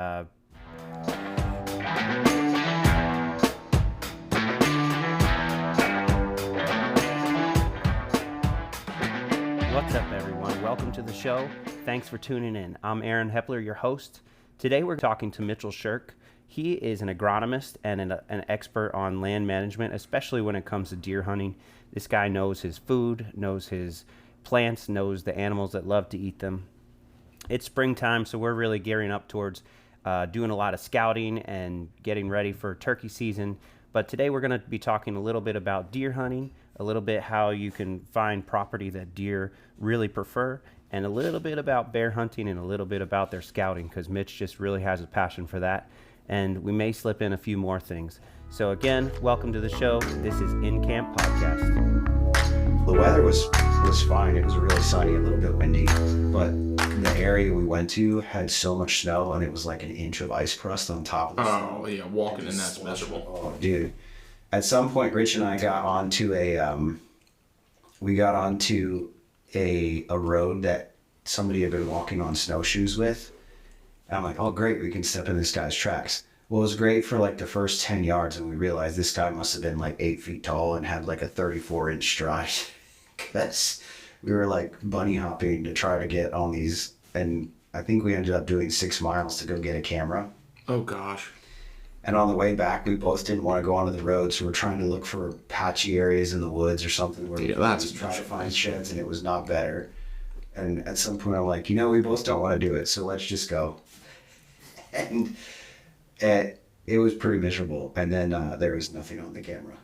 Uh, What's up, everyone? Welcome to the show. Thanks for tuning in. I'm Aaron Hepler, your host. Today we're talking to Mitchell Shirk. He is an agronomist and an expert on land management, especially when it comes to deer hunting. This guy knows his food, knows his plants, knows the animals that love to eat them. It's springtime, so we're really gearing up towards doing a lot of scouting and getting ready for turkey season. But today we're going to be talking a little bit about deer hunting, a little bit how you can find property that deer really prefer, and a little bit about bear hunting and a little bit about their scouting, because Mitch just really has a passion for that. And we may slip in a few more things. So again, welcome to the show. This is In Camp Podcast. The weather was fine. It was really sunny, a little bit windy, but the area we went to had so much snow, and it was like an inch of ice crust on top of the snow. Oh yeah, walking in that's miserable. Oh, dude. At some point, Rich and I got onto a road that somebody had been walking on snowshoes with. And I'm like, oh great, we can step in this guy's tracks. Well, it was great for like the first 10 yards, and we realized this guy must have been like 8 feet tall and had like a 34-inch stride. Because we were like bunny hopping to try to get on these, and I think we ended up doing 6 miles to go get a camera. Oh gosh. And on the way back, we both didn't want to go onto the road, so we're trying to look for patchy areas in the woods or something where we could try to find sheds, and it was not better. And at some point, I'm like, we both don't want to do it, so let's just go. And it was pretty miserable. And then there was nothing on the camera.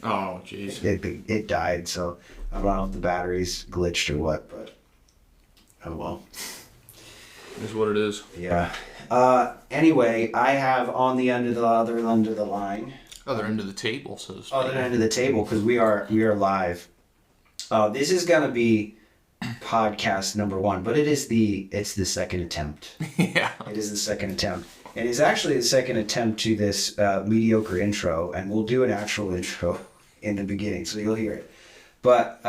Oh, jeez. It died, so I don't know if the batteries glitched or what, but oh well. Is what it is. Yeah. Anyway, I have on the other end of the line. Other end of the table, so to speak. Other end of the table, because we are live. This is gonna be podcast number 1, but it's the second attempt. Yeah. It is the second attempt. And it's actually the second attempt to this mediocre intro, and we'll do an actual intro in the beginning, so you'll hear it. But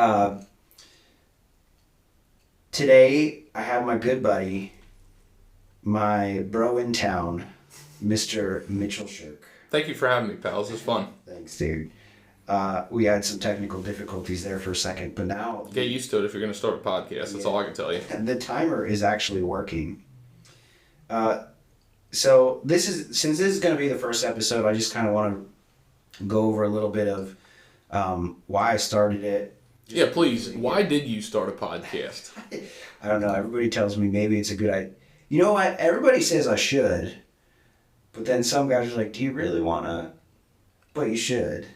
today, I have my good buddy, my bro in town, Mr. Mitchell Shirk. Thank you for having me, pals. It's fun. Thanks, dude. We had some technical difficulties there for a second, but now... Get used to it if you're going to start a podcast. That's all I can tell you. And the timer is actually working. So since this is going to be the first episode, I just kind of want to go over a little bit of why I started it. Yeah, please. Why did you start a podcast? I don't know. Everybody tells me maybe it's a good idea. You know what? Everybody says I should, but then some guys are like, "Do you really want to?" But you should.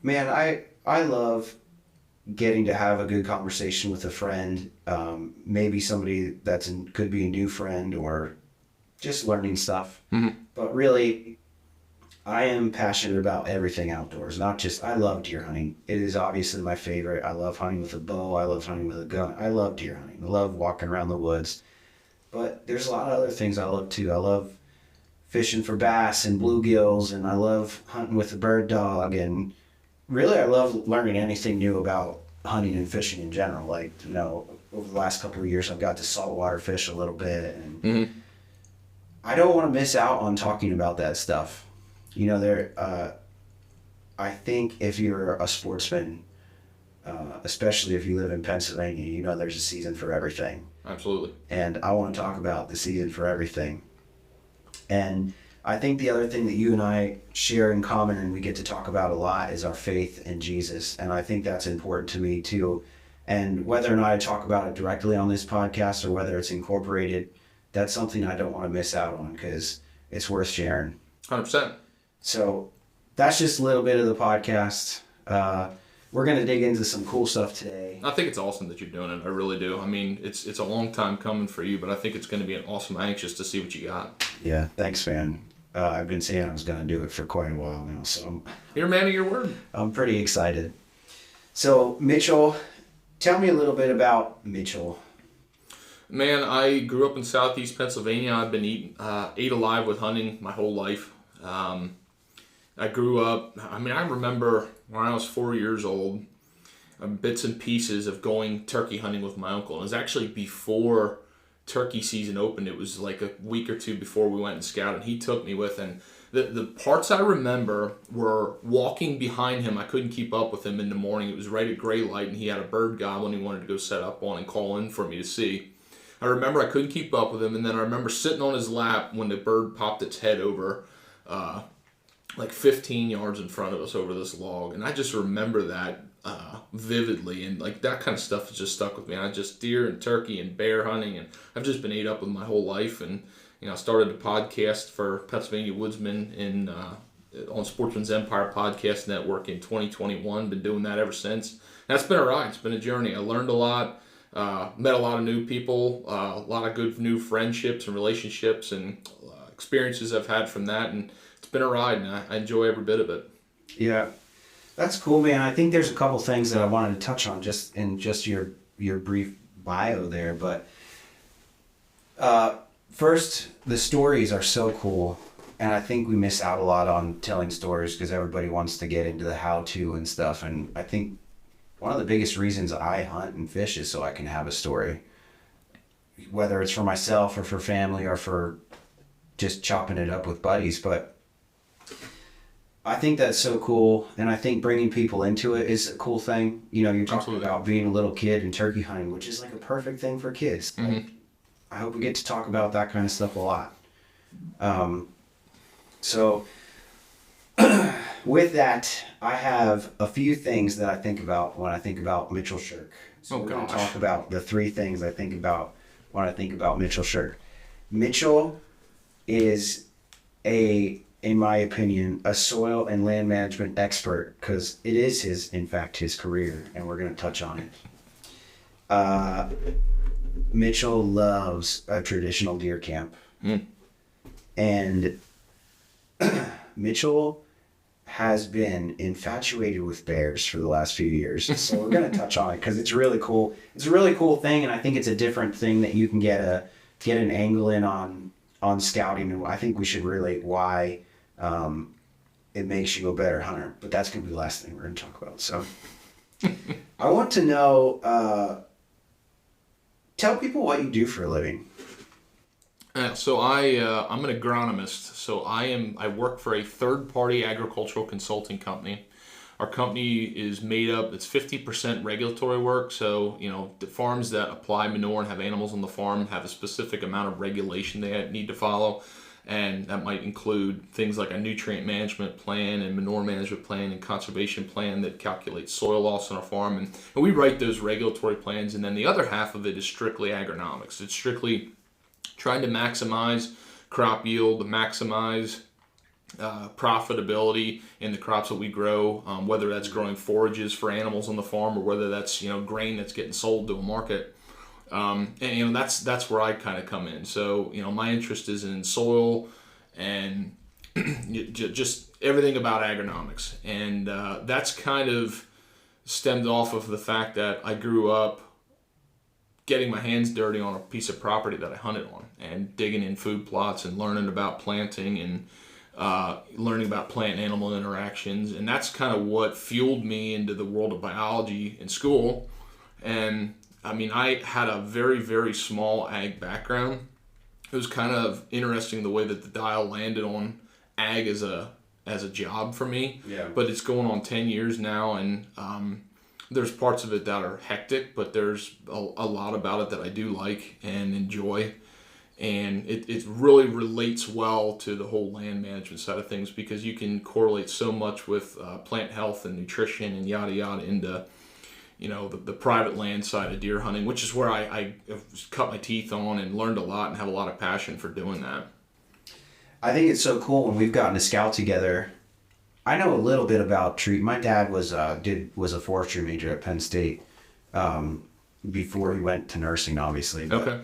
Man, I love getting to have a good conversation with a friend. Maybe somebody could be a new friend, or just learning stuff. Mm-hmm. But really, I am passionate about everything outdoors. Not just, I love deer hunting. It is obviously my favorite. I love hunting with a bow. I love hunting with a gun. I love deer hunting. I love walking around the woods. But there's a lot of other things I love too. I love fishing for bass and bluegills, and I love hunting with a bird dog. And really, I love learning anything new about hunting and fishing in general. Like, over the last couple of years, I've got to saltwater fish a little bit. And Mm-hmm. I don't want to miss out on talking about that stuff. I think if you're a sportsman, especially if you live in Pennsylvania, there's a season for everything. Absolutely. And I want to talk about the season for everything. And I think the other thing that you and I share in common, and we get to talk about a lot, is our faith in Jesus. And I think that's important to me too. And whether or not I talk about it directly on this podcast or whether it's incorporated, that's something I don't want to miss out on, because it's worth sharing. 100%. So that's just a little bit of the podcast. We're going to dig into some cool stuff today. I think it's awesome that you're doing it. I really do. I mean, it's a long time coming for you, but I think it's going to be an awesome. I'm anxious to see what you got. Yeah, thanks, man. I've been saying I was going to do it for quite a while now, so You're a man of your word. I'm pretty excited. So, Mitchell, tell me a little bit about Mitchell. Man, I grew up in southeast Pennsylvania. I've been ate alive with hunting my whole life. I grew up, I remember when I was 4 years old, bits and pieces of going turkey hunting with my uncle. And it was actually before turkey season opened. It was like a week or two before we went and scouted. He took me with, and the parts I remember were walking behind him. I couldn't keep up with him in the morning. It was right at gray light, and he had a bird goblin he wanted to go set up on and call in for me to see. I remember I couldn't keep up with him, and then I remember sitting on his lap when the bird popped its head over like 15 yards in front of us over this log, and I just remember that vividly, and like that kind of stuff has just stuck with me. I just deer and turkey and bear hunting, and I've just been ate up with my whole life. And I started a podcast for Pennsylvania Woodsmen on Sportsman's Empire Podcast Network in 2021. Been doing that ever since. That's been a ride. It's been a journey. I learned a lot, met a lot of new people, a lot of good new friendships and relationships and experiences I've had from that, and it's been a ride, and I enjoy every bit of it. Yeah. That's cool, man. I think there's a couple things that I wanted to touch on just in your brief bio there. But first, the stories are so cool. And I think we miss out a lot on telling stories because everybody wants to get into the how-to and stuff. And I think one of the biggest reasons I hunt and fish is so I can have a story. Whether it's for myself or for family or for just chopping it up with buddies. But I think that's so cool, and I think bringing people into it is a cool thing. You're talking Absolutely. about being a little kid and turkey hunting, which is like a perfect thing for kids. Mm-hmm. Like, I hope we get to talk about that kind of stuff a lot. So with that, I have a few things that I think about when I think about Mitchell Shirk. So we're going to talk about the three things I think about when I think about Mitchell Shirk. Mitchell is in my opinion, a soil and land management expert, because it is in fact his career, and we're going to touch on it. Mitchell loves a traditional deer camp. And Mitchell has been infatuated with bears for the last few years. So we're going to touch on it because it's really cool. It's a really cool thing, and I think it's a different thing that you can get an angle in on scouting, and I think we should relate why it makes you a better hunter. But that's going to be the last thing we're going to talk about. So I want to know, tell people what you do for a living. So I'm an agronomist. So I work for a third-party agricultural consulting company. Our company is made up, it's 50% regulatory work. So, the farms that apply manure and have animals on the farm have a specific amount of regulation they need to follow. And that might include things like a nutrient management plan and manure management plan and conservation plan that calculates soil loss on our farm. And we write those regulatory plans. And then the other half of it is strictly agronomics. It's strictly trying to maximize crop yield, maximize profitability in the crops that we grow, whether that's growing forages for animals on the farm or whether that's grain that's getting sold to a market. And that's where I kind of come in. So my interest is in soil and just everything about agronomics, and that's kind of stemmed off of the fact that I grew up getting my hands dirty on a piece of property that I hunted on and digging in food plots and learning about planting and learning about plant and animal interactions. And that's kind of what fueled me into the world of biology in school. And I had a very, very small ag background. It was kind of interesting the way that the dial landed on ag as a job for me. Yeah. But it's going on 10 years now, and there's parts of it that are hectic, but there's a lot about it that I do like and enjoy. And it really relates well to the whole land management side of things because you can correlate so much with plant health and nutrition and yada yada into the private land side of deer hunting, which is where I cut my teeth on and learned a lot and have a lot of passion for doing that. I think it's so cool when we've gotten to scout together. I know a little bit about tree. My dad was a forestry major at Penn State before he went to nursing, obviously. But, Okay.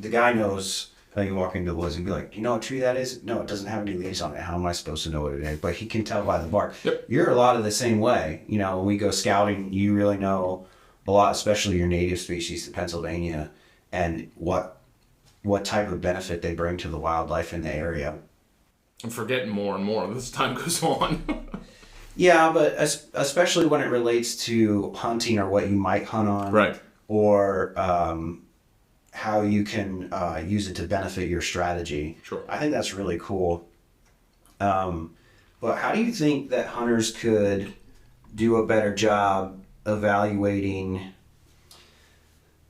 The guy knows. I can walk into the woods and be like, you know what tree that is? No, it doesn't have any leaves on it. How am I supposed to know what it is? But he can tell by the bark. Yep. You're a lot of the same way. When we go scouting, you really know a lot, especially your native species to Pennsylvania, and what type of benefit they bring to the wildlife in the area. I'm forgetting more and more as time goes on. Yeah, but especially when it relates to hunting or what you might hunt on. Right. Or how you can use it to benefit your strategy. Sure. I think that's really cool. But how do you think that hunters could do a better job evaluating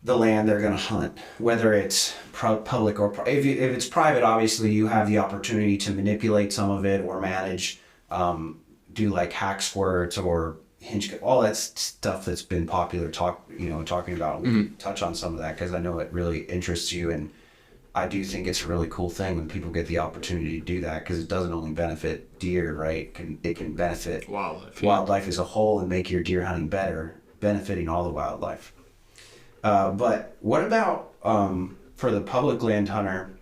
the land they're going to hunt, whether it's public or if it's private? Obviously, you have the opportunity to manipulate some of it or manage, do like hack squirts or hinge, all that stuff that's been popular talking about. We can touch on some of that because I know it really interests you, and I do think it's a really cool thing when people get the opportunity to do that, because it doesn't only benefit deer, right? It can benefit wildlife as a whole and make your deer hunting better, benefiting all the wildlife. But what about for the public land hunter?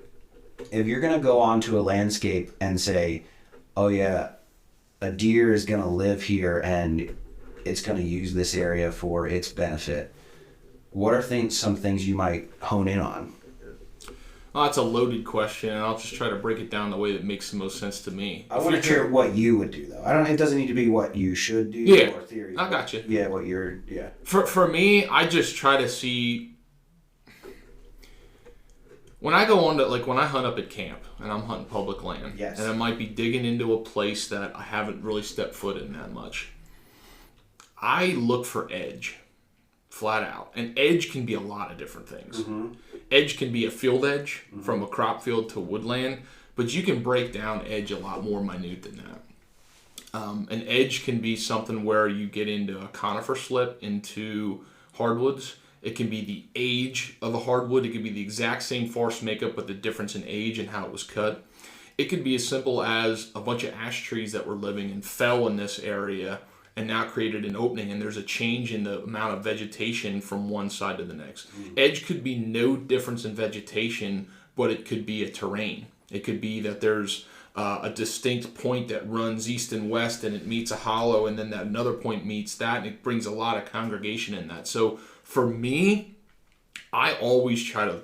If you're going to go onto a landscape and say, oh yeah, a deer is going to live here and it's going to use this area for its benefit, what are some things you might hone in on? Well, that's a loaded question, and I'll just try to break it down the way that makes the most sense to me. I want to hear what you would do, though. It doesn't need to be what you should do or theory. I got you. Yeah, For me, I just try to see when I go on to, like, when I hunt up at camp and I'm hunting public land, and I might be digging into a place that I haven't really stepped foot in that much, I look for edge, flat out. And edge can be a lot of different things. Mm-hmm. Edge can be a field edge, from a crop field to woodland, but you can break down edge a lot more minute than that. An edge can be something where you get into a conifer slip, into hardwoods. It can be the age of a hardwood. It can be the exact same forest makeup, but the difference in age and how it was cut. It could be as simple as a bunch of ash trees that were living and fell in this area and now created an opening, and there's a change in the amount of vegetation from one side to the next. Edge could be no difference in vegetation, but it could be a terrain. It could be that there's a distinct point that runs east and west, and it meets a hollow, and then that another point meets that, and it brings a lot of congregation in that. So for me, I always try to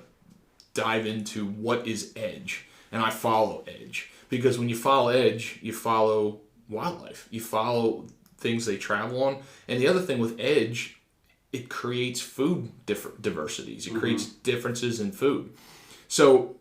dive into what is edge, and I follow edge. Because when you follow edge, you follow wildlife. You follow things they travel on. And the other thing with edge, it creates food diversities. It creates differences in food. So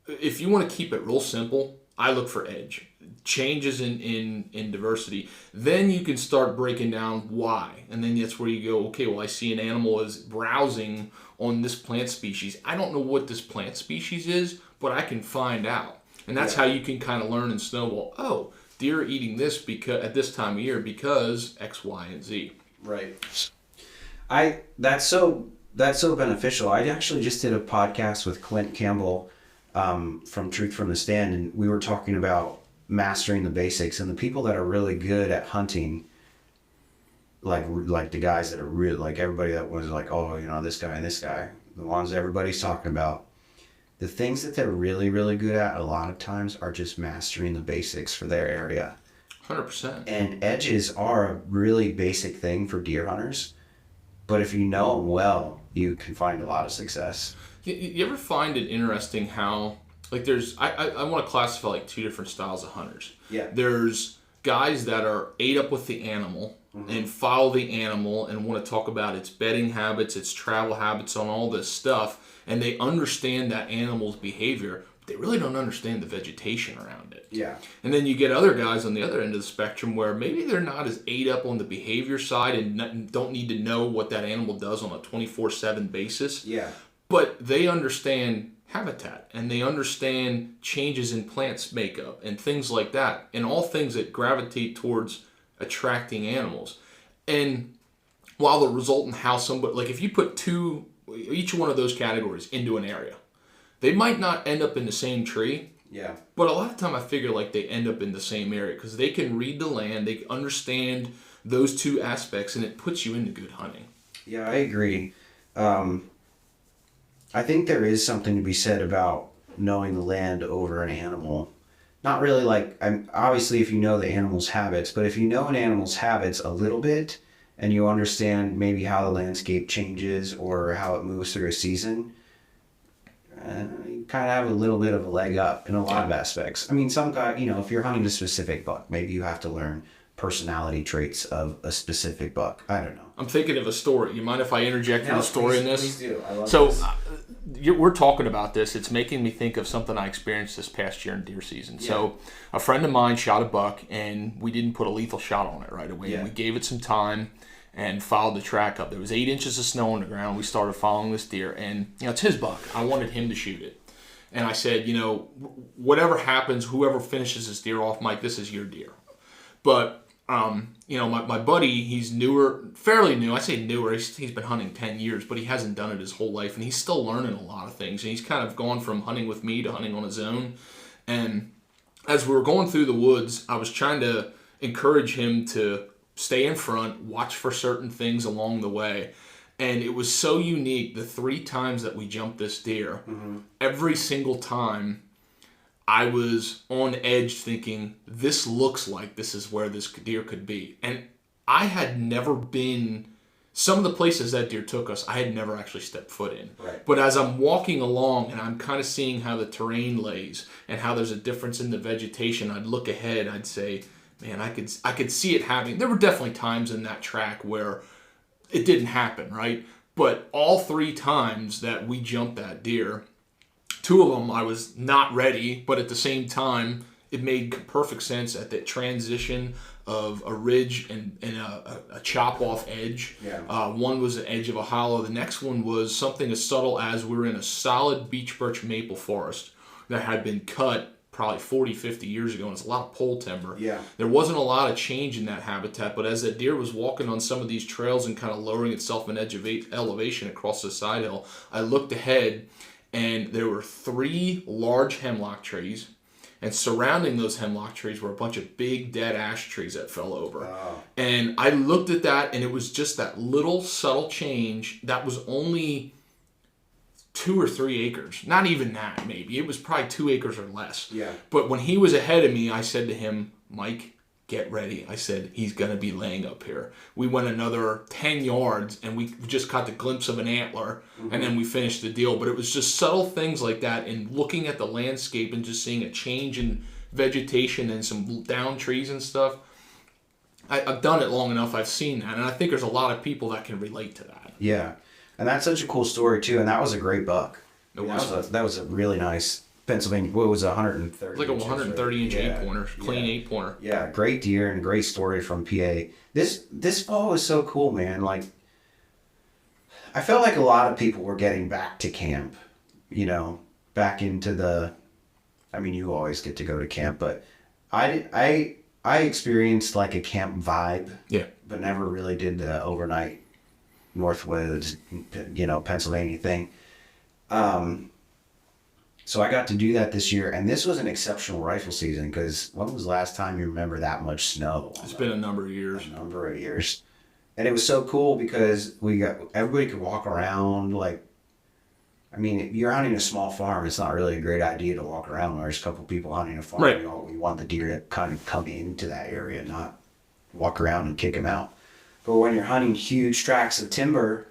if you want to keep it real simple, I look for edge. Changes in diversity. Then you can start breaking down why. And then that's where you go, okay, well, I see an animal is browsing on this plant species. I don't know what this plant species is, but I can find out. And that's how you can kind of learn and snowball. Oh, deer are eating this because at this time of year because X, Y, and Z. Right. That's so beneficial. I actually just did a podcast with Clint Campbell from Truth from the Stand, and we were talking about mastering the basics. And the people that are really good at hunting, like the guys that are really, like everybody that was like, oh, this guy and this guy, the ones everybody's talking about, the things that they're really, really good at a lot of times are just mastering the basics for their area. 100%. And edges are a really basic thing for deer hunters. But if you know them well, you can find a lot of success. You ever find it interesting how, like, I want to classify like two different styles of hunters. Yeah. There's guys that are ate up with the animal and follow the animal and want to talk about its bedding habits, its travel habits, on all this stuff. And they understand that animal's behavior, but they really don't understand the vegetation around it. Yeah. And then you get other guys on the other end of the spectrum where maybe they're not as ate up on the behavior side and don't need to know what that animal does on a 24/7 basis. Yeah. But they understand habitat and they understand changes in plants makeup and things like that, and all things that gravitate towards attracting animals. And while the resultant how somebody, like if you put each one of those categories into an area, they might not end up in the same tree. Yeah. But a lot of time I figure like they end up in the same area because they can read the land, they understand those two aspects, and it puts you into good hunting. Yeah, I agree. I think there is something to be said about knowing the land over an animal. Not really obviously if you know the animal's habits, but if you know an animal's habits a little bit, and you understand maybe how the landscape changes or how it moves through a season, you kind of have a little bit of a leg up in a lot of aspects. I mean, some guy, if you're hunting a specific buck, maybe you have to learn personality traits of a specific buck. I don't know. I'm thinking of a story. You mind if I interject a story in this? Please do. I love so, this. we're talking about this. It's making me think of something I experienced this past year in deer season. Yeah. So a friend of mine shot a buck, and we didn't put a lethal shot on it right away. Yeah. We gave it some time and followed the track up. There was 8 inches of snow on the ground. We started following this deer, and it's his buck. I wanted him to shoot it. And I said, whatever happens, whoever finishes this deer off, Mike, this is your deer. But, my buddy, he's newer, fairly new. I say newer. He's been hunting 10 years, but he hasn't done it his whole life. And he's still learning a lot of things. And he's kind of gone from hunting with me to hunting on his own. And as we were going through the woods, I was trying to encourage him to stay in front, watch for certain things along the way. And it was so unique, the 3 times that we jumped this deer, every single time I was on edge thinking, this looks like this is where this deer could be. And I had never been, some of the places that deer took us, I had never actually stepped foot in. Right. But as I'm walking along and I'm kind of seeing how the terrain lays and how there's a difference in the vegetation, I'd look ahead, I'd say, man, I could see it happening. There were definitely times in that track where it didn't happen, right? But all 3 times that we jumped that deer, 2 of them I was not ready, but at the same time, it made perfect sense at that transition of a ridge and a chop-off edge. Yeah. One was the edge of a hollow. The next one was something as subtle as we were in a solid beech birch maple forest that had been cut probably 40, 50 years ago, and it's a lot of pole timber. Yeah. There wasn't a lot of change in that habitat, but as that deer was walking on some of these trails and kind of lowering itself an edge of elevation across the side hill, I looked ahead, and there were 3 large hemlock trees, and surrounding those hemlock trees were a bunch of big dead ash trees that fell over. Wow. And I looked at that, and it was just that little subtle change that was only 2 or 3 acres. Not even that, maybe. It was probably 2 acres or less. Yeah. But when he was ahead of me, I said to him, Mike, get ready. I said, he's going to be laying up here. We went another 10 yards, and we just caught the glimpse of an antler, and then we finished the deal. But it was just subtle things like that, and looking at the landscape and just seeing a change in vegetation and some down trees and stuff. I've done it long enough. I've seen that, and I think there's a lot of people that can relate to that. Yeah. And that's such a cool story, too. And that was a great buck. That was a really nice Pennsylvania. What was it, 130? Like a 130-inch right? 8-pointer, clean 8-pointer. Yeah, great deer and great story from PA. This fall was so cool, man. Like, I felt like a lot of people were getting back to camp, back into the. I mean, you always get to go to camp, but I experienced like a camp vibe. Yeah. But never really did the overnight Northwoods, Pennsylvania thing. So I got to do that this year, and this was an exceptional rifle season because when was the last time you remember that much snow? It's been a number of years. And it was so cool because everybody could walk around. Like, I mean, if you're hunting a small farm, it's not really a great idea to walk around when there's a couple people hunting a farm. Right. We want the deer to kind of come into that area, not walk around and kick them out. But when you're hunting huge tracts of timber,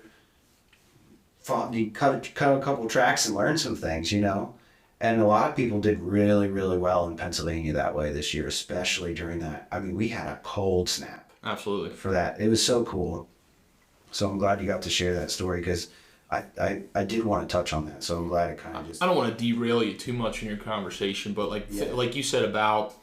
you cut a couple tracks and learn some things, And a lot of people did really, really well in Pennsylvania that way this year, especially during that. I mean, we had a cold snap. Absolutely. For that. It was so cool. So I'm glad you got to share that story because I did want to touch on that. So I'm glad it kind of just... I don't want to derail you too much in your conversation, but like you said about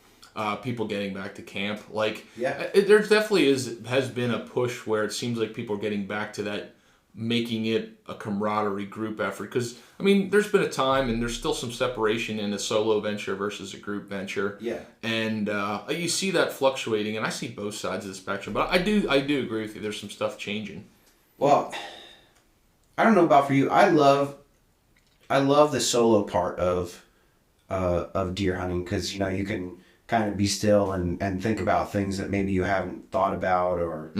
people getting back to camp, there definitely has been a push where it seems like people are getting back to that, making it a camaraderie group effort. Because, I mean, there's been a time and there's still some separation in a solo venture versus a group venture. Yeah. And you see that fluctuating, and I see both sides of the spectrum. But I do agree with you. There's some stuff changing. Well, I don't know about for you. I love the solo part of deer hunting because, you can kind of be still and think about things that maybe you haven't thought about or,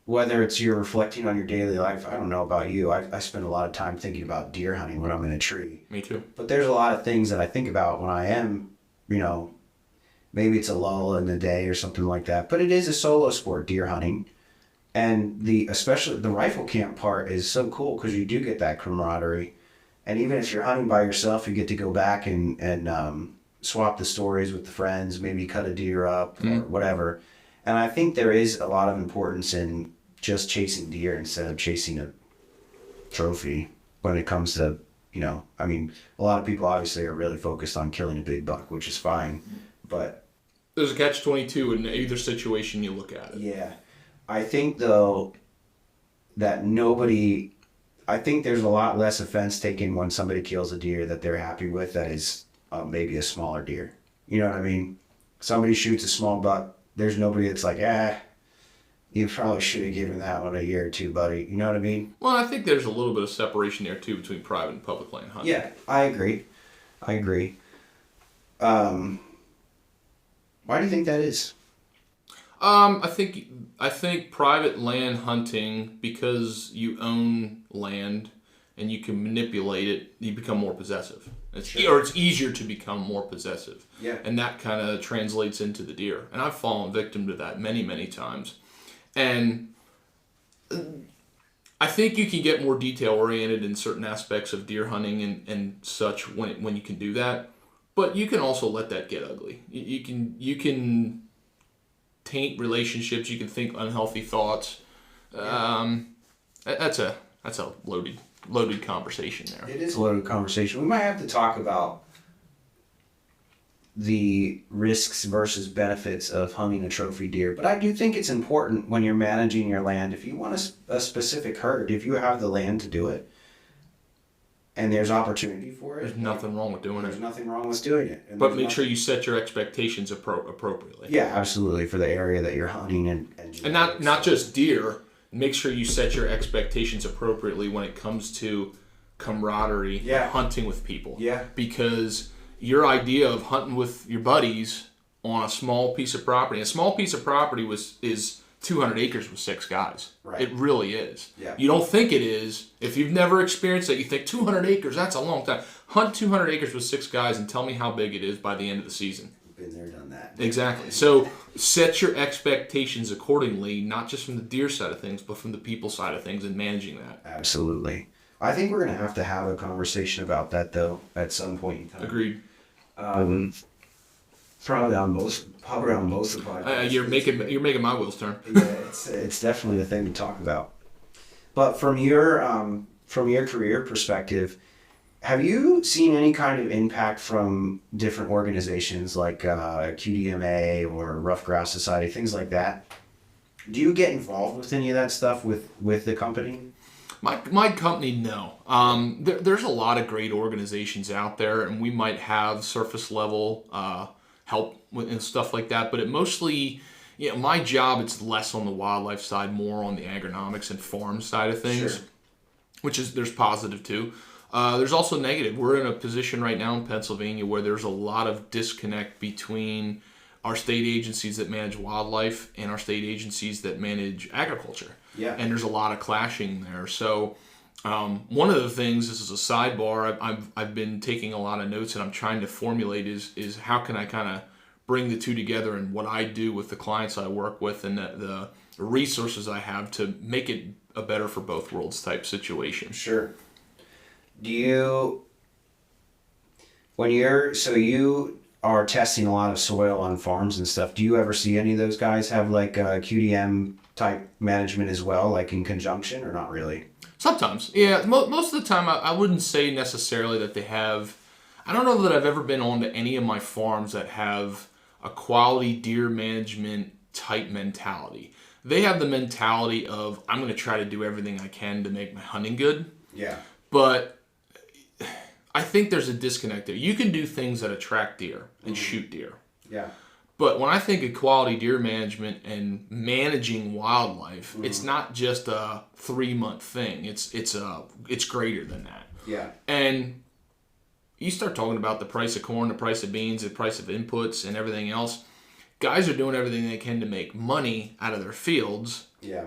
whether it's you're reflecting on your daily life. I don't know about you. I spend a lot of time thinking about deer hunting when I'm in a tree. Me too. But there's a lot of things that I think about when I am, maybe it's a lull in the day or something like that. But it is a solo sport, deer hunting. And especially the rifle camp part is so cool because you do get that camaraderie. And even if you're hunting by yourself, you get to go back and swap the stories with the friends, maybe cut a deer up or whatever. And I think there is a lot of importance in just chasing deer instead of chasing a trophy when it comes to You know, I mean, a lot of people obviously are really focused on killing a big buck, which is fine, but There's a catch-22 in either situation you look at it. yeah, I think though that I think there's a lot less offense taken when somebody kills a deer that they're happy with that is maybe a smaller deer. You know what I mean? Somebody shoots a small buck, there's nobody that's like, you probably should have given that one a year or two, buddy. You know what I mean? Well, I think there's a little bit of separation there, too, between private and public land hunting. Yeah, I agree. Why do you think that is? I think private land hunting, because you own land and you can manipulate it, you become more possessive. Or it's easier to become more possessive. Yeah. And that kind of translates into the deer. And I've fallen victim to that many, many times. And I think you can get more detail oriented in certain aspects of deer hunting and such when you can do that. But you can also let that get ugly. You can taint relationships. You can think unhealthy thoughts. That's a loaded conversation there. It is a loaded conversation. We might have to talk about the risks versus benefits of hunting a trophy deer. But I do think it's important when you're managing your land. If you want a specific herd, if you have the land to do it, and there's opportunity for it, There's nothing wrong with doing there's it. nothing wrong with doing it. And But make sure you set your expectations appropriately. Yeah, absolutely, for the area that you're hunting And not just deer. Make sure you set your expectations appropriately when it comes to camaraderie, hunting with people. Yeah. Because your idea of hunting with your buddies on a small piece of property, is 200 acres with 6 guys. Right. It really is. Yeah. You don't think it is. If you've never experienced it, you think 200 acres, that's a long time. Hunt 200 acres with 6 guys and tell me how big it is by the end of the season. Been there, done that. Exactly. So set your expectations accordingly, not just from the deer side of things, but from the people side of things and managing that. Absolutely. I think we're going to have a conversation about that, though, at some point in time. Agreed. Probably on most of the podcasts. You're making my wheels turn. Yeah, it's definitely a thing to talk about. But from your career perspective, have you seen any kind of impact from different organizations like QDMA or Rough Grass Society, things like that? Do you get involved with any of that stuff with the company? My company, no. There's a lot of great organizations out there, and we might have surface level help and stuff like that. But it mostly, my job, it's less on the wildlife side, more on the agronomics and farm side of things, Sure. which is there's positive too. There's also negative. We're in a position right now in Pennsylvania where there's a lot of disconnect between our state agencies that manage wildlife and our state agencies that manage agriculture. Yeah. And there's a lot of clashing there. So one of the things, this is a sidebar, I've been taking a lot of notes and I'm trying to formulate is how can I kind of bring the two together and what I do with the clients I work with and the resources I have to make it a better for both worlds type situation. Sure. You are testing a lot of soil on farms and stuff. Do you ever see any of those guys have like QDM type management as well, like in conjunction, or not really? Sometimes, yeah. Most of the time, I wouldn't say necessarily that they have. I don't know that I've ever been on to any of my farms that have a quality deer management type mentality. They have the mentality of, I'm going to try to do everything I can to make my hunting good. Yeah. But I think there's a disconnect there. You can do things that attract deer and shoot deer. Yeah. But when I think of quality deer management and managing wildlife, it's not just a 3-month thing. It's greater than that. Yeah. And you start talking about the price of corn, the price of beans, the price of inputs, and everything else. Guys are doing everything they can to make money out of their fields. Yeah.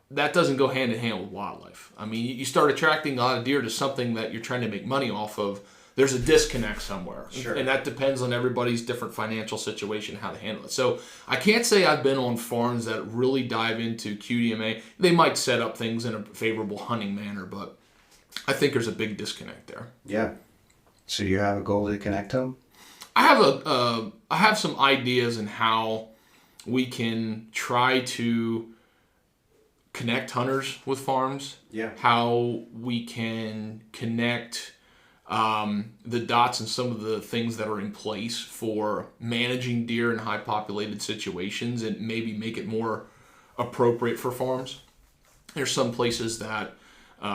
That doesn't go hand in hand with wildlife. I mean, you start attracting a lot of deer to something that you're trying to make money off of. There's a disconnect somewhere. Sure. And that depends on everybody's different financial situation, how to handle it. So I can't say I've been on farms that really dive into QDMA. They might set up things in a favorable hunting manner, but I think there's a big disconnect there. Yeah. So you have a goal to connect them? I have some ideas in how we can try to connect hunters with farms. Yeah. How we can connect the dots and some of the things that are in place for managing deer in high populated situations and maybe make it more appropriate for farms. There's some places that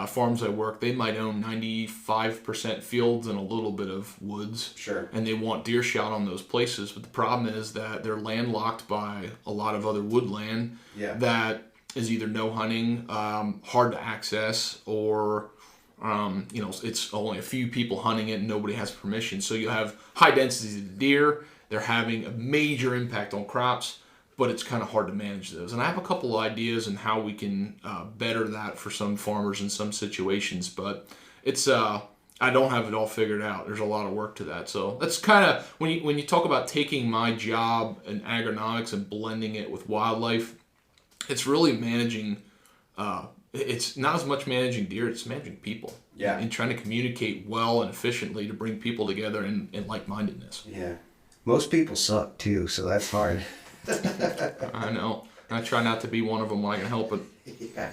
farms I work, they might own 95% fields and a little bit of woods. Sure. And they want deer shot on those places. But the problem is that they're landlocked by a lot of other woodland that is either no hunting, hard to access, or it's only a few people hunting it and nobody has permission. So you have high densities of deer. They're having a major impact on crops, but it's kind of hard to manage those. And I have a couple of ideas on how we can better that for some farmers in some situations, but it's I don't have it all figured out. There's a lot of work to that. So that's kind of, when you talk about taking my job in agronomics and blending it with wildlife, it's really managing, it's not as much managing deer, it's managing people. Yeah. And trying to communicate well and efficiently to bring people together in like-mindedness. Yeah. Most people suck too, so that's hard. I know. I try not to be one of them when I can help it. Yeah.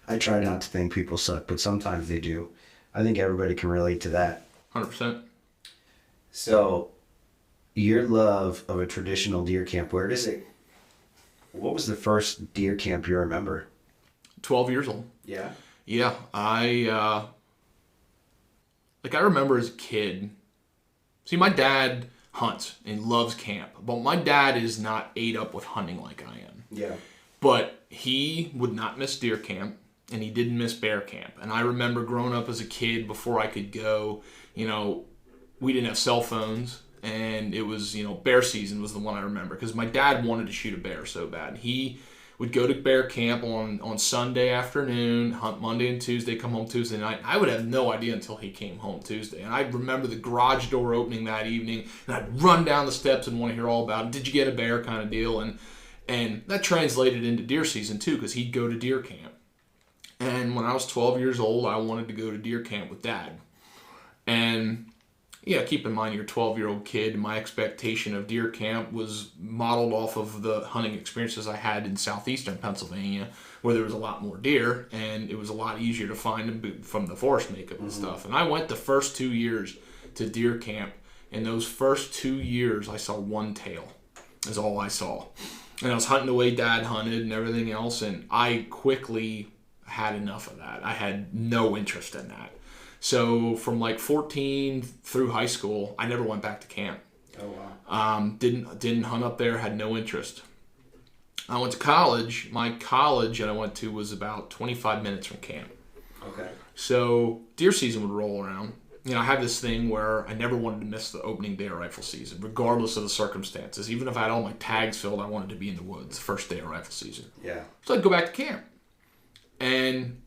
I try not to think people suck, but sometimes they do. I think everybody can relate to that. 100%. So, your love of a traditional deer camp, what was the first deer camp you remember? 12 years old. Yeah. Yeah, I remember as a kid. See, my dad hunts and loves camp, but my dad is not ate up with hunting like I am. Yeah. But he would not miss deer camp, and he didn't miss bear camp. And I remember growing up as a kid, before I could go, we didn't have cell phones, and it was, bear season was the one I remember, because my dad wanted to shoot a bear so bad. He would go to bear camp on Sunday afternoon, hunt Monday and Tuesday, come home Tuesday night. I would have no idea until he came home Tuesday. And I remember the garage door opening that evening, and I'd run down the steps and want to hear all about it. Did you get a bear kind of deal? And that translated into deer season too, because he'd go to deer camp. And when I was 12 years old, I wanted to go to deer camp with Dad. And yeah, keep in mind you're a 12-year-old kid. My expectation of deer camp was modeled off of the hunting experiences I had in southeastern Pennsylvania, where there was a lot more deer, and it was a lot easier to find them from the forest makeup and stuff. And I went the first 2 years to deer camp. In those first 2 years, I saw one tail, is all I saw. And I was hunting the way Dad hunted and everything else, and I quickly had enough of that. I had no interest in that. So from like 14 through high school, I never went back to camp. Oh wow. Didn't hunt up there, had no interest. I went to college. My college that I went to was about 25 minutes from camp. Okay. So deer season would roll around. I have this thing where I never wanted to miss the opening day of rifle season, regardless of the circumstances. Even if I had all my tags filled, I wanted to be in the woods the first day of rifle season. Yeah. So I'd go back to camp. And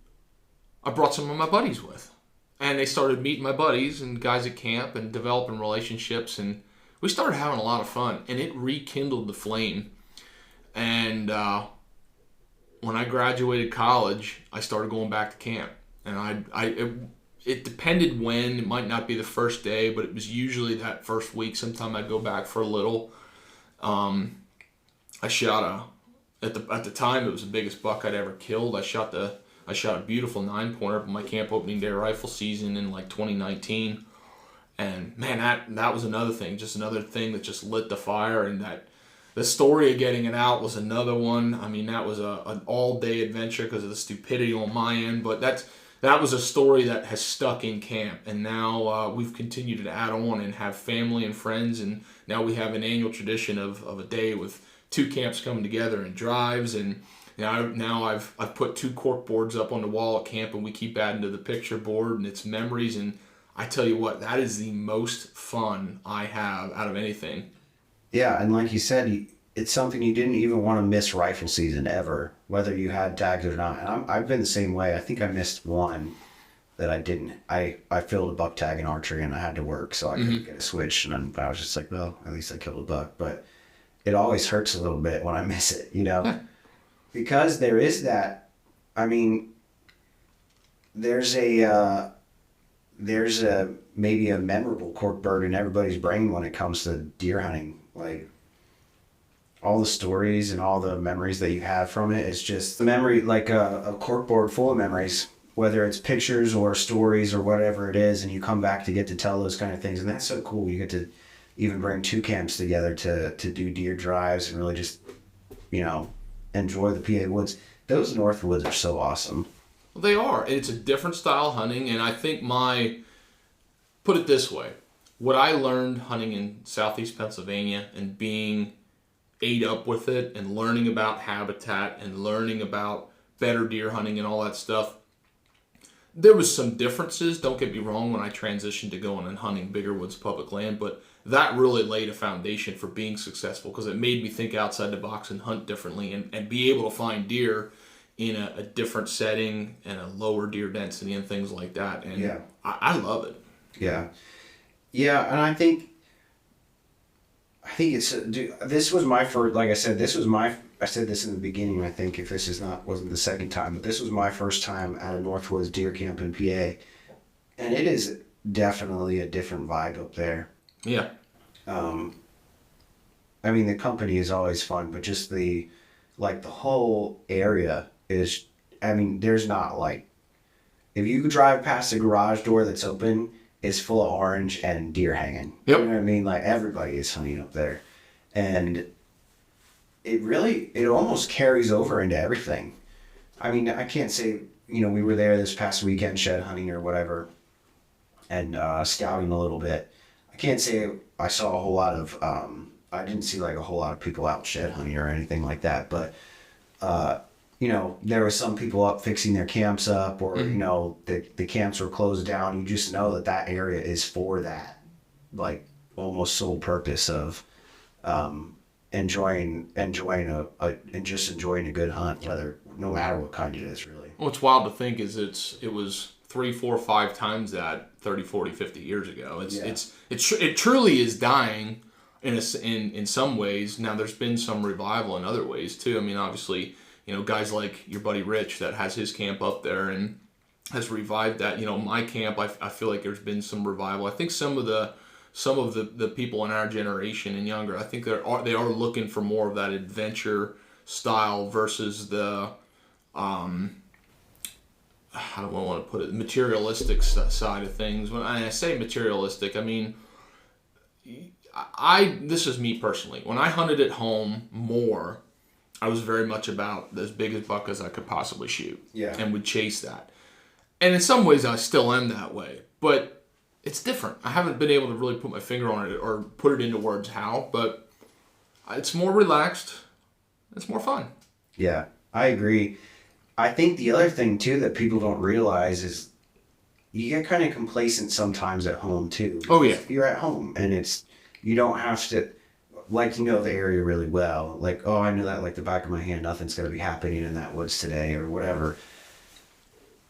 I brought some of my buddies with. And they started meeting my buddies and guys at camp and developing relationships. And we started having a lot of fun. And it rekindled the flame. And when I graduated college, I started going back to camp. And it depended when. It might not be the first day, but it was usually that first week. Sometime I'd go back for a little. I shot at the time it was the biggest buck I'd ever killed. I shot a beautiful 9-pointer for my camp opening day rifle season in like 2019. And man, that was another thing, just another thing that just lit the fire. And that the story of getting it out was another one. I mean, that was an all-day adventure because of the stupidity on my end, but that was a story that has stuck in camp. And now we've continued to add on and have family and friends, and now we have an annual tradition of a day with 2 camps coming together and drives. And now I've put 2 cork boards up on the wall at camp, and we keep adding to the picture board, and it's memories. And I tell you what, that is the most fun I have out of anything. Yeah, and like you said, it's something you didn't even want to miss rifle season ever, whether you had tags or not. And I've been the same way. I think I missed one that I didn't. I filled a buck tag in archery, and I had to work, so I couldn't get a switch. And I was just like, well, at least I killed a buck. But it always hurts a little bit when I miss it, because there is that. I mean, there's a maybe a memorable cork bird in everybody's brain when it comes to deer hunting. Like, all the stories and all the memories that you have from it. It's just the memory, like a corkboard full of memories, whether it's pictures or stories or whatever it is, and you come back to get to tell those kind of things. And that's so cool. You get to even bring two camps together to do deer drives and really just, enjoy the PA woods. Those North Woods are so awesome. Well, they are. It's a different style hunting, and I think put it this way, what I learned hunting in Southeast Pennsylvania and being ate up with it and learning about habitat and learning about better deer hunting and all that stuff, there was some differences, don't get me wrong, when I transitioned to going and hunting bigger woods, public land, but that really laid a foundation for being successful because it made me think outside the box and hunt differently and be able to find deer in a different setting and a lower deer density and things like that. And Yeah. I love it. Yeah. Yeah, and I think it's, this was my first, like I said, I said this in the beginning, I think, if this wasn't the second time, but this was my first time at a Northwoods deer camp in PA. And it is definitely a different vibe up there. Yeah. I mean, the company is always fun, but just the whole area is, there's not if you drive past a garage door that's open, it's full of orange and deer hanging. Yep. You know what I mean? Like, everybody is hunting up there. And it almost carries over into everything. I mean, I can't say, we were there this past weekend shed hunting or whatever and scouting a little bit. I can't say I saw a whole lot of, I didn't see a whole lot of people out shed hunting or anything like that, but, there was some people up fixing their camps up or, the camps were closed down. You just know that area is for that, almost sole purpose of, enjoying a good hunt, no matter what kind it is, really. What's wild to think is it was 3, 4, 5 times that 30, 40, 50 years ago. It truly is dying in some ways. Now there's been some revival in other ways too. I mean, obviously, guys like your buddy Rich that has his camp up there and has revived that. My camp, I feel like there's been some revival. I think some of the people in our generation and younger, I think they are looking for more of that adventure style versus the how do I want to put it, materialistic side of things. When I say materialistic, I mean this is me personally. When I hunted at home more, I was very much about as big a buck as I could possibly shoot. Yeah. And would chase that. And in some ways I still am that way. But it's different. I haven't been able to really put my finger on it or put it into words how, but it's more relaxed. It's more fun. Yeah, I agree. I think the other thing too that people don't realize is you get kind of complacent sometimes at home too. Oh yeah. You're at home and you don't have to, the area really well. I know that like the back of my hand, nothing's going to be happening in that woods today or whatever.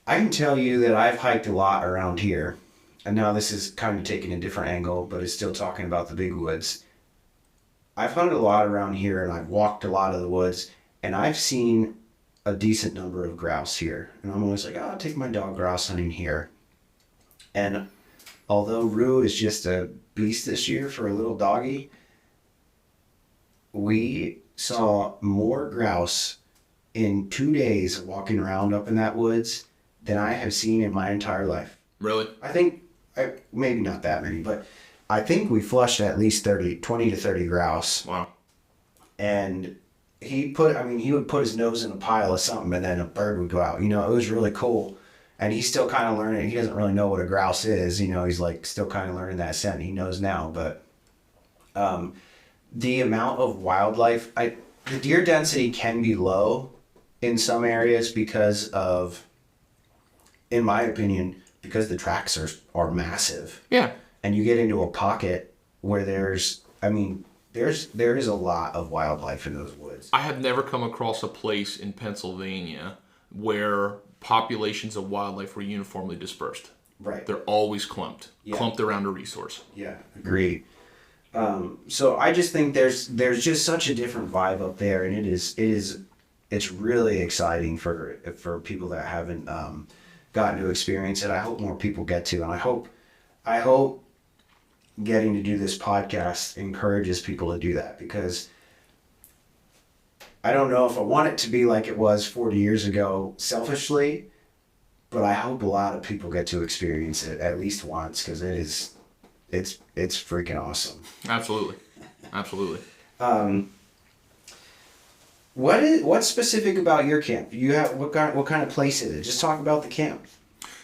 I can tell you that I've hiked a lot around here. And now this is kind of taking a different angle, but it's still talking about the big woods. I've hunted a lot around here and I've walked a lot of the woods and I've seen a decent number of grouse here. And I'm always like, I'll take my dog grouse hunting here. And although Rue is just a beast this year for a little doggy, we saw more grouse in 2 days of walking around up in that woods than I have seen in my entire life. Really? I think, maybe not that many, but I think we flushed at least 20 to 30 grouse. Wow. And he would put his nose in a pile of something and then a bird would go out. It was really cool. And he's still kind of learning. He doesn't really know what a grouse is. He's still kind of learning that scent. He knows now, but the amount of wildlife, the deer density can be low in some areas because of, in my opinion, because the tracks are massive. Yeah. And you get into a pocket where there is a lot of wildlife in those woods. I have never come across a place in Pennsylvania where populations of wildlife were uniformly dispersed. Right. They're always clumped Yeah. around a resource. Yeah, agreed. So I just think there's just such a different vibe up there, and it's really exciting for people that haven't gotten to experience it. I hope more people get to, and I hope getting to do this podcast encourages people to do that, because I don't know if I want it to be like it was 40 years ago, selfishly, but I hope a lot of people get to experience it at least once because it's freaking awesome. Absolutely. What's specific about your camp? You have what kind of place is it? Just talk about the camp.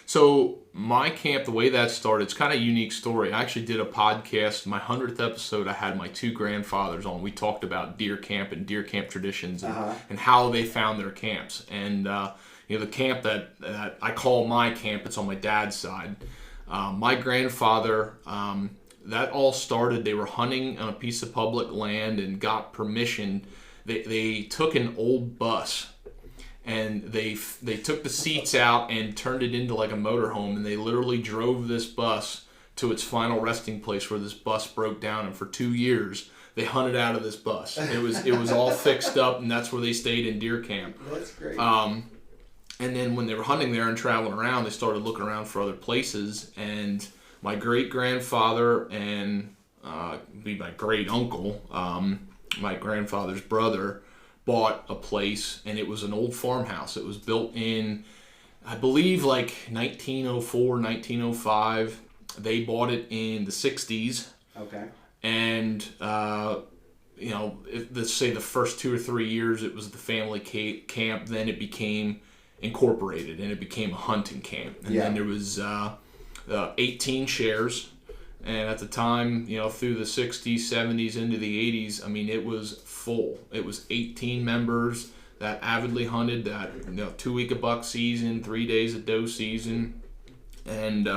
So my camp, the way that started, it's kind of a unique story. I actually did a podcast, my 100th episode. I had my two grandfathers on. We talked about deer camp and deer camp traditions and how they found their camps. And the camp that I call my camp, it's on my dad's side. My grandfather, that all started. They were hunting on a piece of public land and got permission. They took an old bus. And they took the seats out and turned it into like a motorhome, and they literally drove this bus to its final resting place where this bus broke down. And for 2 years, they hunted out of this bus. It was all fixed up, and that's where they stayed in deer camp. That's great. And then when they were hunting there and traveling around, they started looking around for other places. And my great grandfather and my great uncle, my grandfather's brother, bought a place, and it was an old farmhouse. It was built in, I believe, like 1904, 1905. They bought it in the 60s. Okay. And, let's say the first 2 or 3 years, it was the family camp. Then it became incorporated, and it became a hunting camp. And then there was 18 shares. And at the time, through the 60s, 70s, into the 80s, I mean, it was full. It was 18 members that avidly hunted that 2-week-a-buck season, 3 days a doe season. And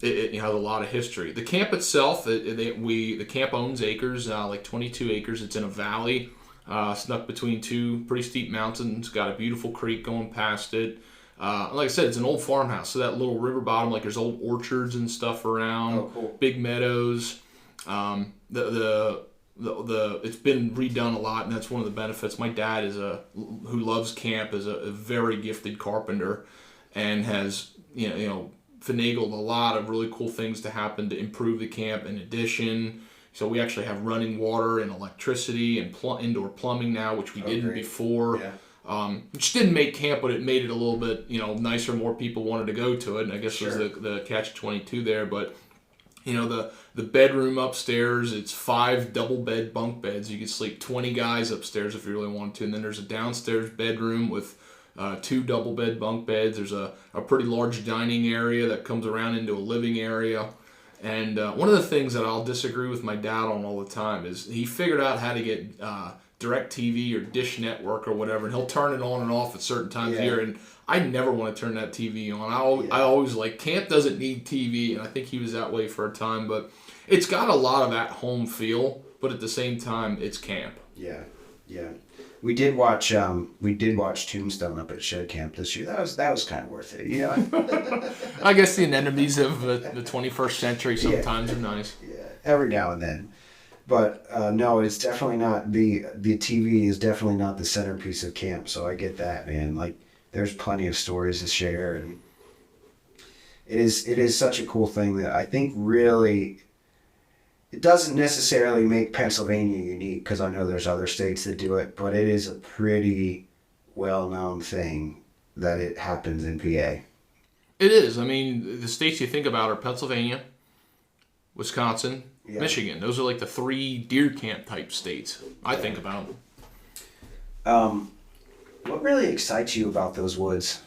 it has a lot of history. The camp itself, the camp owns acres, like 22 acres. It's in a valley, snuck between two pretty steep mountains. Got a beautiful creek going past it. Like I said, it's an old farmhouse, so that little river bottom, like there's old orchards and stuff around. Oh, cool. Big meadows. It's been redone a lot, and that's one of the benefits. My dad who loves camp, is a very gifted carpenter, and has finagled a lot of really cool things to happen to improve the camp. In addition, so we actually have running water and electricity and indoor plumbing now, which we didn't before. Yeah. Which didn't make camp, but it made it a little bit, nicer. More people wanted to go to it, and I guess was the catch-22 there. But the bedroom upstairs, it's 5 double bed bunk beds. You could sleep 20 guys upstairs if you really wanted to. And then there's a downstairs bedroom with 2 double bed bunk beds. There's a pretty large dining area that comes around into a living area. And one of the things that I'll disagree with my dad on all the time is he figured out how to get DirecTV or Dish Network or whatever, and he'll turn it on and off at certain times of year, and I never want to turn that TV on. I always camp doesn't need TV, and I think he was that way for a time, but it's got a lot of at-home feel, but at the same time, it's camp. Yeah. We did watch Tombstone up at Shirk Camp this year. That was kind of worth it, I guess the anemones of the 21st century sometimes are nice. Yeah, every now and then. But no, it's definitely not the TV is definitely not the centerpiece of camp. So I get that, man. Like, there's plenty of stories to share, and it is such a cool thing that I think really it doesn't necessarily make Pennsylvania unique, because I know there's other states that do it, but it is a pretty well-known thing that it happens in PA. It is. I mean, the states you think about are Pennsylvania, Wisconsin, Michigan. Those are like the 3 deer camp type states I think about. What really excites you about those woods?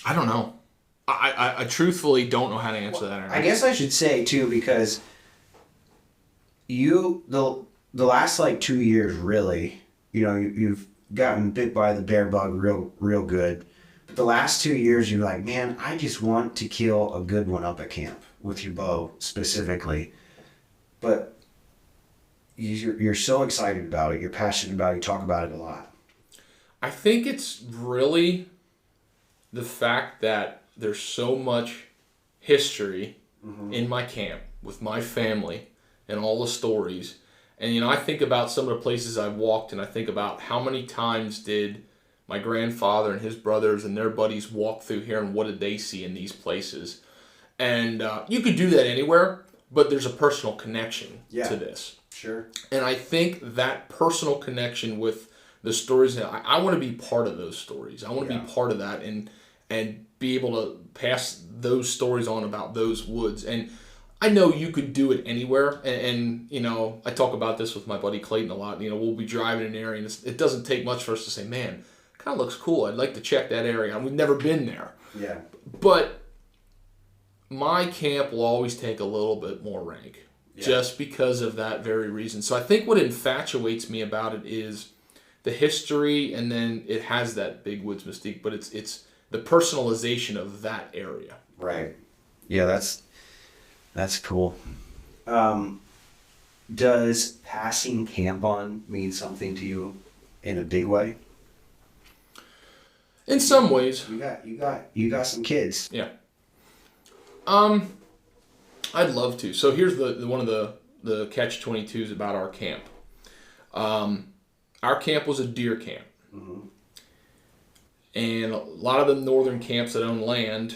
I don't know. I truthfully don't know how to answer that. I guess I should say too, because the last 2 years really, you've gotten bit by the bear bug real good. But the last 2 years you're like, man, I just want to kill a good one up at camp with your bow specifically. But you're so excited about it. You're passionate about it. You talk about it a lot. I think it's really the fact that there's so much history in my camp with my family and all the stories. And, I think about some of the places I've walked, and I think about how many times did my grandfather and his brothers and their buddies walk through here, and what did they see in these places. And you could do that anywhere, but there's a personal connection to this. Sure. And I think that personal connection with the stories, I want to be part of those stories. I want to be part of that and be able to pass those stories on about those woods. And I know you could do it anywhere. And you know, I talk about this with my buddy Clayton a lot. You know, we'll be driving in an area, and it doesn't take much for us to say, man, kind of looks cool. I'd like to check that area. And we've never been there. Yeah. But my camp will always take a little bit more rank. Just because of that very reason. So I think what infatuates me about it is the history, and then it has that big woods mystique, but it's the personalization of that area. Right. Yeah, that's cool. Does passing camp on mean something to you in a big way? In some ways. You got some kids. Yeah. I'd love to. So here's the one of the catch-22s about our camp. Our camp was a deer camp. Mm-hmm. And a lot of the northern camps that own land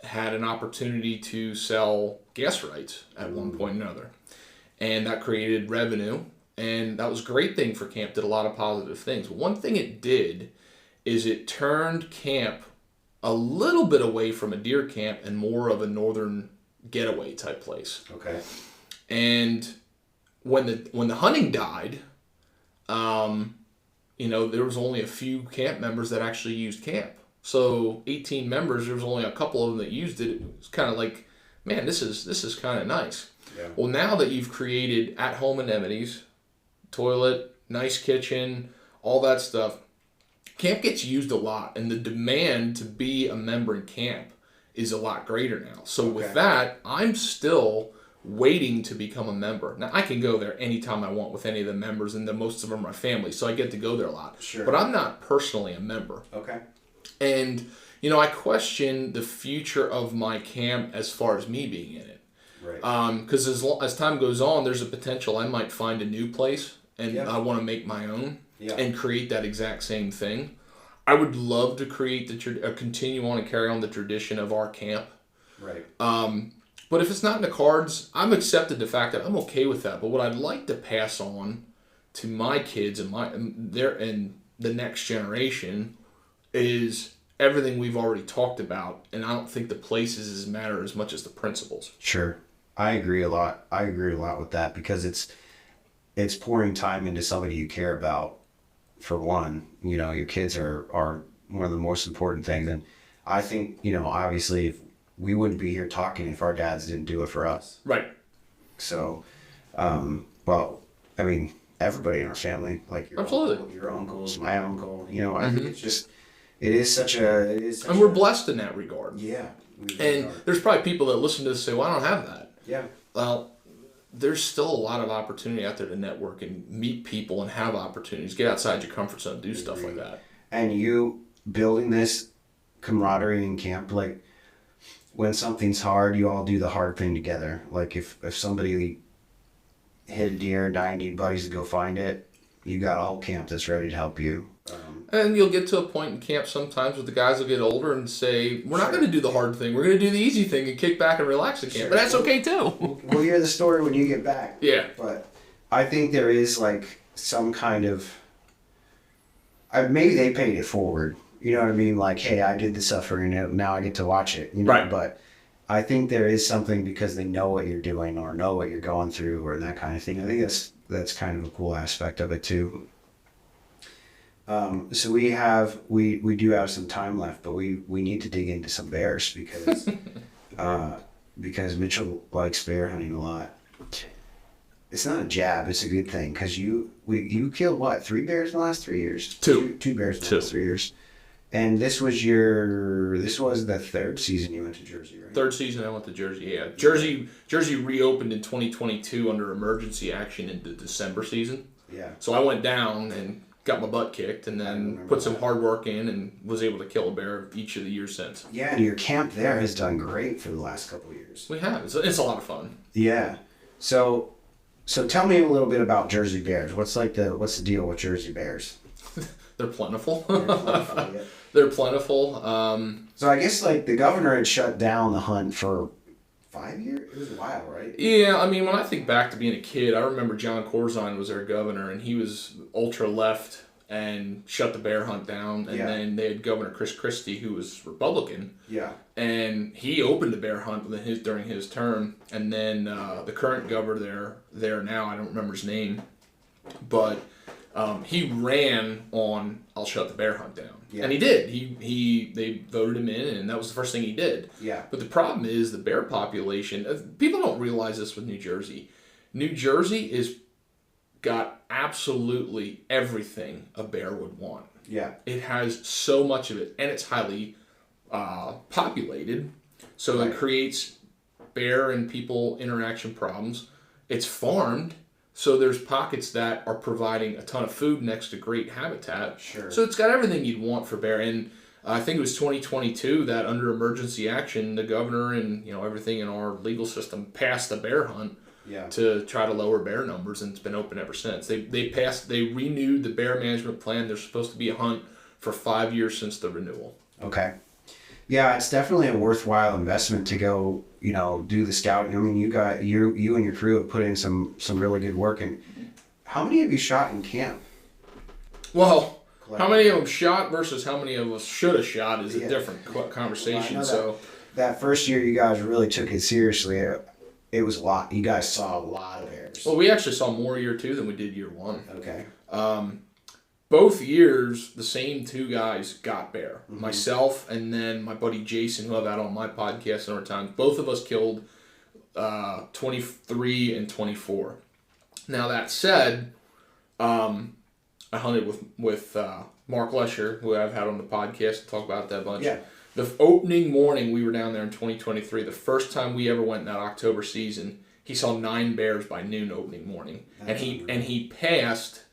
had an opportunity to sell gas rights at one point or another. And that created revenue. And that was a great thing for camp, did a lot of positive things. But one thing it did is it turned camp a little bit away from a deer camp and more of a northern getaway type place. Okay. And when the hunting died, you know, there was only a few camp members that actually used camp. So 18 members, there was only a couple of them that used it. It was kind of like, man, this is kind of nice. Yeah. Well, now that you've created at-home amenities, toilet, nice kitchen, all that stuff, camp gets used a lot, and the demand to be a member in camp is a lot greater now. So with that, I'm still waiting to become a member. Now, I can go there anytime I want with any of the members, and most of them are my family, so I get to go there a lot. Sure. But I'm not personally a member. Okay. And, you know, I question the future of my camp as far as me being in it. Right. Because as time goes on, there's a potential I might find a new place, and I want to make my own and create that exact same thing. I would love to create continue on and carry on the tradition of our camp. Right. But if it's not in the cards, I'm accepted the fact that I'm okay with that. But what I'd like to pass on to my kids and the next generation is everything we've already talked about, and I don't think the places matter as much as the principles. Sure. I agree a lot. I agree a lot with that, because it's pouring time into somebody you care about. For one, you know, your kids are one of the most important things. And I think, you know, obviously we wouldn't be here talking if our dads didn't do it for us. Right. So, well, I mean, everybody in our family, like your uncles, my uncle, you know, I think it's just, it is such and we're blessed in that regard. Yeah. And there's probably people that listen to this and say, well, I don't have that. Yeah. Well, there's still a lot of opportunity out there to network and meet people and have opportunities. Get outside your comfort zone, do stuff like that. And you building this camaraderie in camp, like when something's hard, you all do the hard thing together. Like if somebody hit a deer and I need buddies to go find it, you got a whole camp that's ready to help you. And you'll get to a point in camp sometimes where the guys will get older and say, we're not going to do the hard thing. We're going to do the easy thing and kick back and relax at camp. But that's okay, too. We'll hear the story when you get back. Yeah. But I think there is, like, some kind of... maybe they paid it forward. You know what I mean? Like, hey, I did the suffering, and now I get to watch it. You know? Right. But I think there is something because they know what you're doing or know what you're going through or that kind of thing. I think that's kind of a cool aspect of it, too. So we do have some time left, but we need to dig into some bears because Mitchell likes bear hunting a lot. It's not a jab; it's a good thing because you killed what, 3 bears in the last 3 years? Two bears in the last 3 years. And this was the 3rd season you went to Jersey, right? 3rd season I went to Jersey. Yeah, Jersey reopened in 2022 under emergency action in the December season. Yeah. So I went down and got my butt kicked, and then put some hard work in, and was able to kill a bear each of the years since. Yeah, and your camp there has done great for the last couple of years. We have. It's a lot of fun. Yeah. So tell me a little bit about Jersey bears. What's the deal with Jersey bears? They're plentiful. Yeah. They're plentiful. So I guess like the governor had shut down the hunt for 5 years? It was a while, right? Yeah, I mean, when I think back to being a kid, I remember John Corzine was our governor, and he was ultra left and shut the bear hunt down. And then they had Governor Chris Christie, who was Republican. Yeah. And he opened the bear hunt during his term. And then the current governor there now, I don't remember his name, but he ran on "I'll shut the bear hunt down," and he did. They voted him in, and that was the first thing he did. Yeah. But the problem is the bear population. People don't realize this with New Jersey. New Jersey is got absolutely everything a bear would want. Yeah. It has so much of it, and it's highly populated, so it creates bear and people interaction problems. It's farmed. So there's pockets that are providing a ton of food next to great habitat. Sure. So it's got everything you'd want for bear. And I think it was 2022 that under emergency action, the governor and everything in our legal system passed the bear hunt to try to lower bear numbers, and it's been open ever since. They renewed the bear management plan. There's supposed to be a hunt for 5 years since the renewal. Okay. Yeah, it's definitely a worthwhile investment to go, do the scouting. I mean, you and your crew have put in some really good work. And how many have you shot in camp? Well, how many of them shot versus how many of us should have shot is a different conversation. Well, that first year you guys really took it seriously. It was a lot. You guys saw a lot of bears. Well, we actually saw more year 2 than we did year 1. Okay. Both years, the same 2 guys got bear. Mm-hmm. Myself and then my buddy Jason, who I've had on my podcast a number of times. Both of us killed 23 and 24. Now, that said, I hunted with Mark Lesher, who I've had on the podcast to talk about that bunch. Yeah. The opening morning we were down there in 2023, the first time we ever went in that October season, he saw 9 bears by noon opening morning. And he passed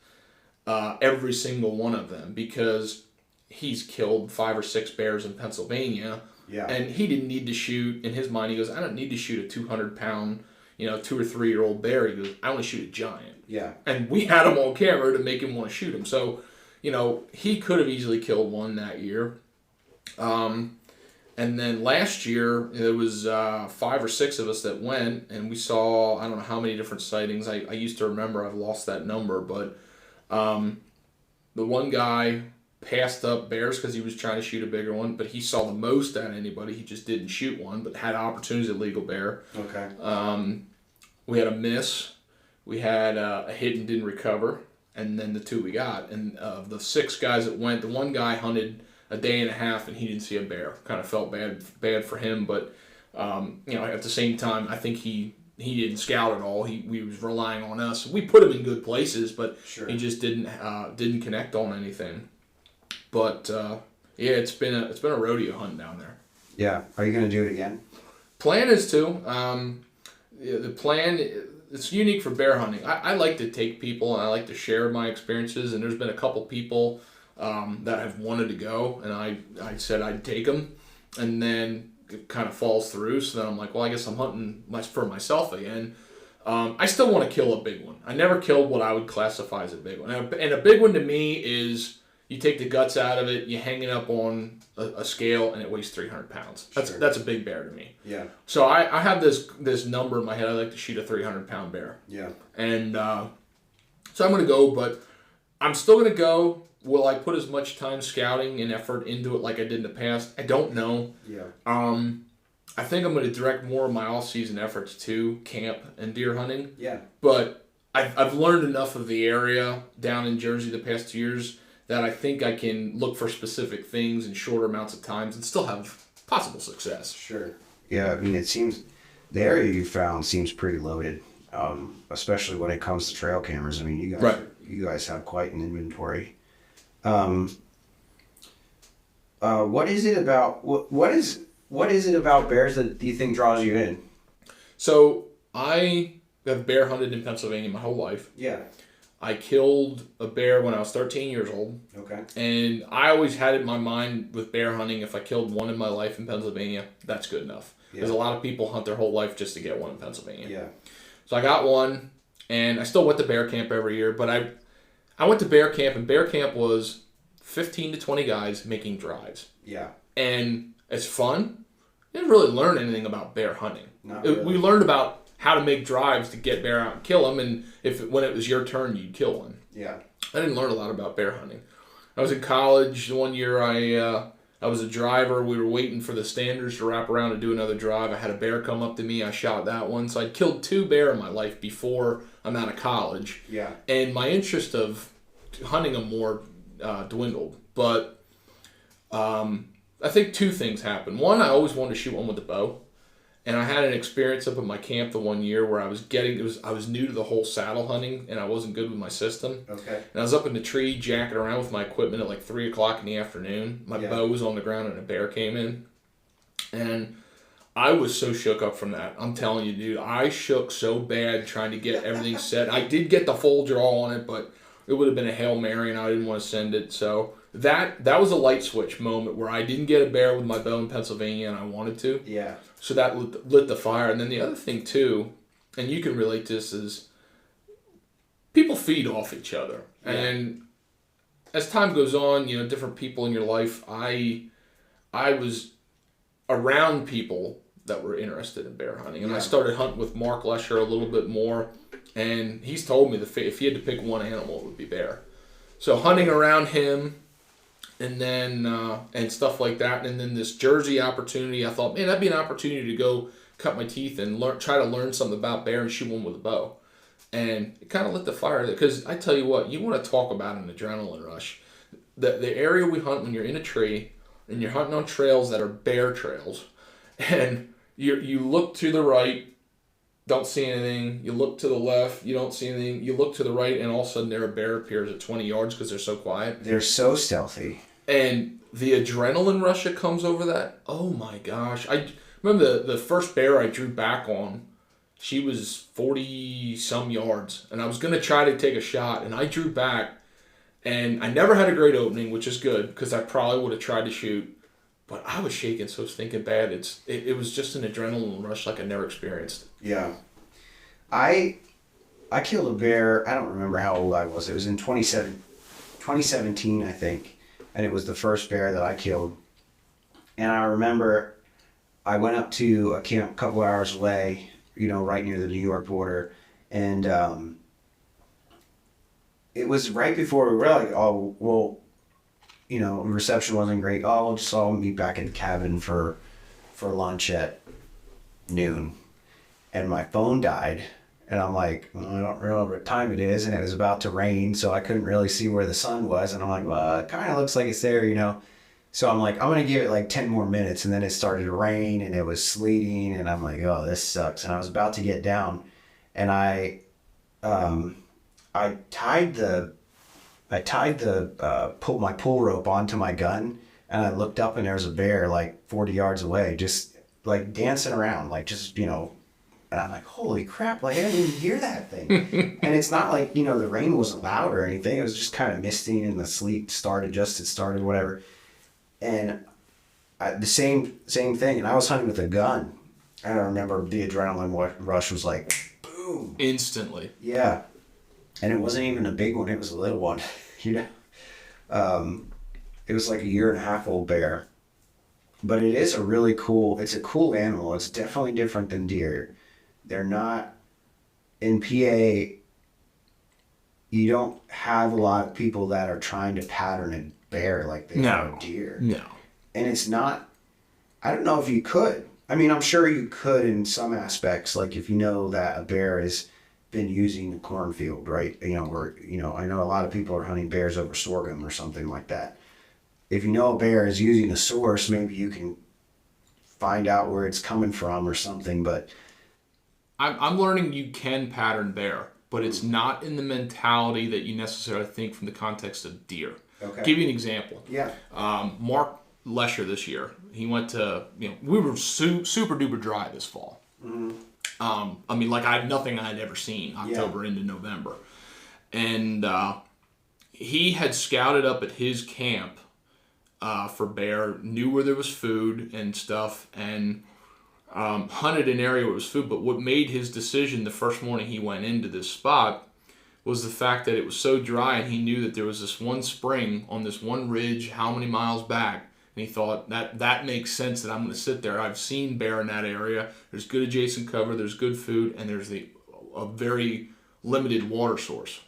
every single one of them because he's killed 5 or 6 bears in Pennsylvania. Yeah. And he didn't need to shoot. In his mind, he goes, I don't need to shoot a 200-pound, 2 or 3 year old bear. He goes, I only shoot a giant. Yeah. And we had him on camera to make him want to shoot him. So, he could have easily killed one that year. And then last year, there was 5 or 6 of us that went, and we saw, I don't know how many different sightings. I used to remember. I've lost that number. But the one guy passed up bears because he was trying to shoot a bigger one, but he saw the most out of anybody. He just didn't shoot one, but had opportunities at legal bear. Okay. We had a miss. We had a hit and didn't recover, and then the 2 we got. And of the 6 guys that went, the one guy hunted a day and a half and he didn't see a bear. Kind of felt bad for him, but at the same time, I think he didn't scout at all. We was relying on us. We put him in good places, but he just didn't connect on anything. But it's been a rodeo hunt down there. Yeah. Are you gonna do it again? Plan is to. The plan, it's unique for bear hunting. I like to take people and I like to share my experiences. And there's been a couple people that have wanted to go, and I said I'd take them, and then it kind of falls through. So then I'm like, well, I guess I'm hunting for myself again. I still want to kill a big one. I never killed what I would classify as a big one. And a big one to me is you take the guts out of it, you hang it up on a scale, and it weighs 300 pounds. That's a big bear to me. Yeah. So I have this number in my head. I like to shoot a 300-pound bear. Yeah. And so I'm going to go, but I'm still going to go. Will I put as much time scouting and effort into it like I did in the past? I don't know. Yeah. I think I'm going to direct more of my off-season efforts to camp and deer hunting. Yeah. But I've learned enough of the area down in Jersey the past 2 years that I think I can look for specific things in shorter amounts of times and still have possible success. Sure. Yeah, I mean, it seems the area you found seems pretty loaded, especially when it comes to trail cameras. I mean, you guys have quite an inventory. What is it about bears that you think draws you in? So I have bear hunted in Pennsylvania my whole life. Yeah. I killed a bear when I was 13 years old. Okay. And I always had it in my mind with bear hunting, if I killed one in my life in Pennsylvania, that's good enough. Because a lot of people hunt their whole life just to get one in Pennsylvania. Yeah. So I got one, and I still went to bear camp every year, but I went to bear camp, and bear camp was 15 to 20 guys making drives. Yeah. And it's fun. I didn't really learn anything about bear hunting. Not really. We learned about how to make drives to get bear out and kill them, and when it was your turn, you'd kill one. Yeah. I didn't learn a lot about bear hunting. I was in college. One year I was a driver. We were waiting for the standards to wrap around to do another drive. I had a bear come up to me. I shot that one. So I'd killed 2 bear in my life before I'm out of college. Yeah. And my interest of hunting them more dwindled. But I think 2 things happened. One, I always wanted to shoot one with a bow. And I had an experience up at my camp the one year where I was new to the whole saddle hunting, and I wasn't good with my system. Okay. And I was up in the tree jacking around with my equipment at like 3 o'clock in the afternoon. My bow was on the ground and a bear came in. And I was so shook up from that. I'm telling you, dude, I shook so bad trying to get everything set. I did get the full draw on it, but it would have been a Hail Mary and I didn't want to send it. So that was a light switch moment where I didn't get a bear with my bow in Pennsylvania and I wanted to. Yeah. So that lit the fire. And then the other thing too, and you can relate to this, is people feed off each other. Yeah. And as time goes on, different people in your life, I was around people that were interested in bear hunting. And I started hunting with Mark Lesher a little bit more. And he's told me that if he had to pick one animal, it would be bear. So hunting around him, and then and stuff like that, and then this Jersey opportunity, I thought, man, that'd be an opportunity to go cut my teeth and try to learn something about bear and shoot one with a bow. And it kind of lit the fire, because I tell you what, you want to talk about an adrenaline rush. The area we hunt, when you're in a tree and you're hunting on trails that are bear trails, and you look to the right, don't see anything. You look to the left, you don't see anything. You look to the right, and all of a sudden there a bear appears at 20 yards because they're so quiet. They're so stealthy. And the adrenaline rush that comes over that, oh my gosh. I remember the first bear I drew back on, she was 40-some yards, and I was going to try to take a shot, and I drew back, and I never had a great opening, which is good, because I probably would have tried to shoot. But I was shaking so stinking bad. It was just an adrenaline rush like I never experienced. Yeah. I killed a bear. I don't remember how old I was. It was in 2017, I think. And it was the first bear that I killed. And I remember I went up to a camp a couple hours away, right near the New York border. And it was right before we were like, oh, well, reception wasn't great. Oh, we'll just all meet back in the cabin for lunch at noon. And my phone died. And I'm like, well, I don't remember what time it is. And it was about to rain, so I couldn't really see where the sun was. And I'm like, well, it kind of looks like it's there, So I'm like, I'm going to give it like 10 more minutes. And then it started to rain and it was sleeting. And I'm like, oh, this sucks. And I was about to get down. And I tied my pull rope onto my gun, and I looked up and there was a bear like 40 yards away, just like dancing around, like just, and I'm like, holy crap, like I didn't even hear that thing. And it's not like, the rain wasn't loud or anything. It was just kind of misting and the sleet started, whatever. And the same thing. And I was hunting with a gun. And I remember the adrenaline rush was like, boom. Instantly. Yeah. And it wasn't even a big one. It was a little one, It was like a 1.5-year-old bear. But it is it's a cool animal. It's definitely different than deer. They're not, in PA, you don't have a lot of people that are trying to pattern a bear like they are a deer. No. And it's not, I don't know if you could. I mean, I'm sure you could in some aspects, like if you know that a bear is been using the cornfield, right? I know a lot of people are hunting bears over sorghum or something like that. If you know a bear is using a source, maybe you can find out where it's coming from or something. But I'm learning you can pattern bear, but it's not in the mentality that you necessarily think from the context of deer. Okay. Give you an example. Yeah. Mark Lesher this year, he went to, we were super duper dry this fall. Mm-hmm. Like I had nothing I'd ever seen October into November. And he had scouted up at his camp for bear, knew where there was food and stuff, and hunted an area where there was food. But what made his decision the first morning he went into this spot was the fact that it was so dry, and he knew that there was this one spring on this one ridge, how many miles back, And he thought that makes sense that I'm going to sit there. I've seen bear in that area. There's good adjacent cover. There's good food, and there's a very limited water source.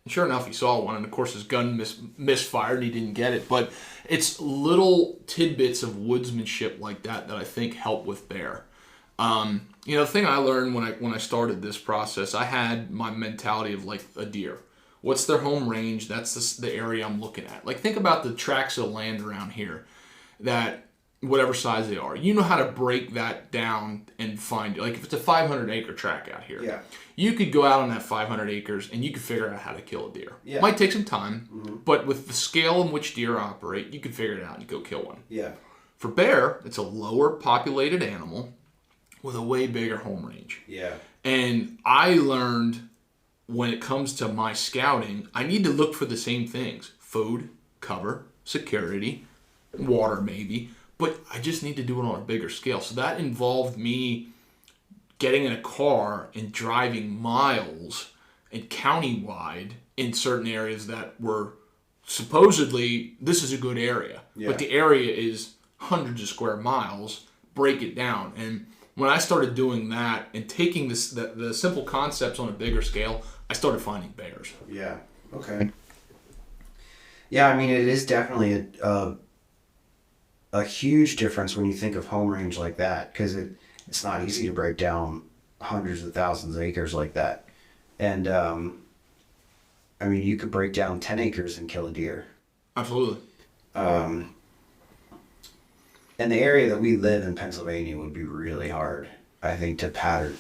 And sure enough, he saw one, and of course his gun misfired, and he didn't get it. But it's little tidbits of woodsmanship like that I think help with bear. The thing I learned when I started this process, I had my mentality of like a deer. What's their home range? That's the area I'm looking at. Like, think about the tracts of land around here, that whatever size they are. You know how to break that down and find, like, if it's a 500-acre tract out here, you could go out on that 500 acres and you could figure out how to kill a deer. Yeah. Might take some time, but with the scale in which deer operate, you can figure it out and go kill one. Yeah. For bear, it's a lower populated animal with a way bigger home range. Yeah. And I learned, when it comes to my scouting, I need to look for the same things: food, cover, security, water maybe, but I just need to do it on a bigger scale. So that involved me getting in a car and driving miles and countywide in certain areas that were supposedly, this is a good area, but the area is hundreds of square miles. Break it down. And when I started doing that and taking the simple concepts on a bigger scale, I started finding bears. Yeah. Okay. Yeah, I mean, it is definitely a huge difference when you think of home range like that, because it's not easy to break down hundreds of thousands of acres like that. And, I mean, you could break down 10 acres and kill a deer. Absolutely. And the area that we live in, Pennsylvania, would be really hard, I think, to pattern.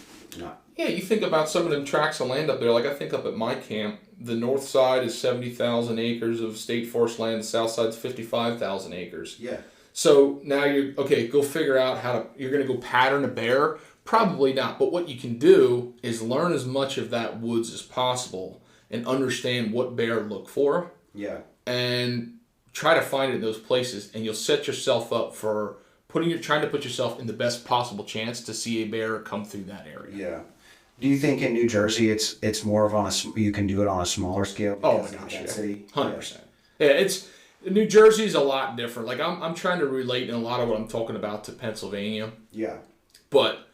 Yeah, you think about some of them tracts of land up there. Like, I think up at my camp, the north side is 70,000 acres of state forest land. The south side's 55,000 acres. Yeah. So now go figure out you're going to go pattern a bear? Probably not. But what you can do is learn as much of that woods as possible and understand what bear look for. Yeah. And try to find it in those places, and you'll set yourself up for trying to put yourself in the best possible chance to see a bear come through that area. Yeah. Do you think in New Jersey it's more of you can do it on a smaller scale? Oh my gosh, 100%. Yeah, New Jersey's a lot different. Like, I'm trying to relate in a lot of what I'm talking about to Pennsylvania. Yeah. But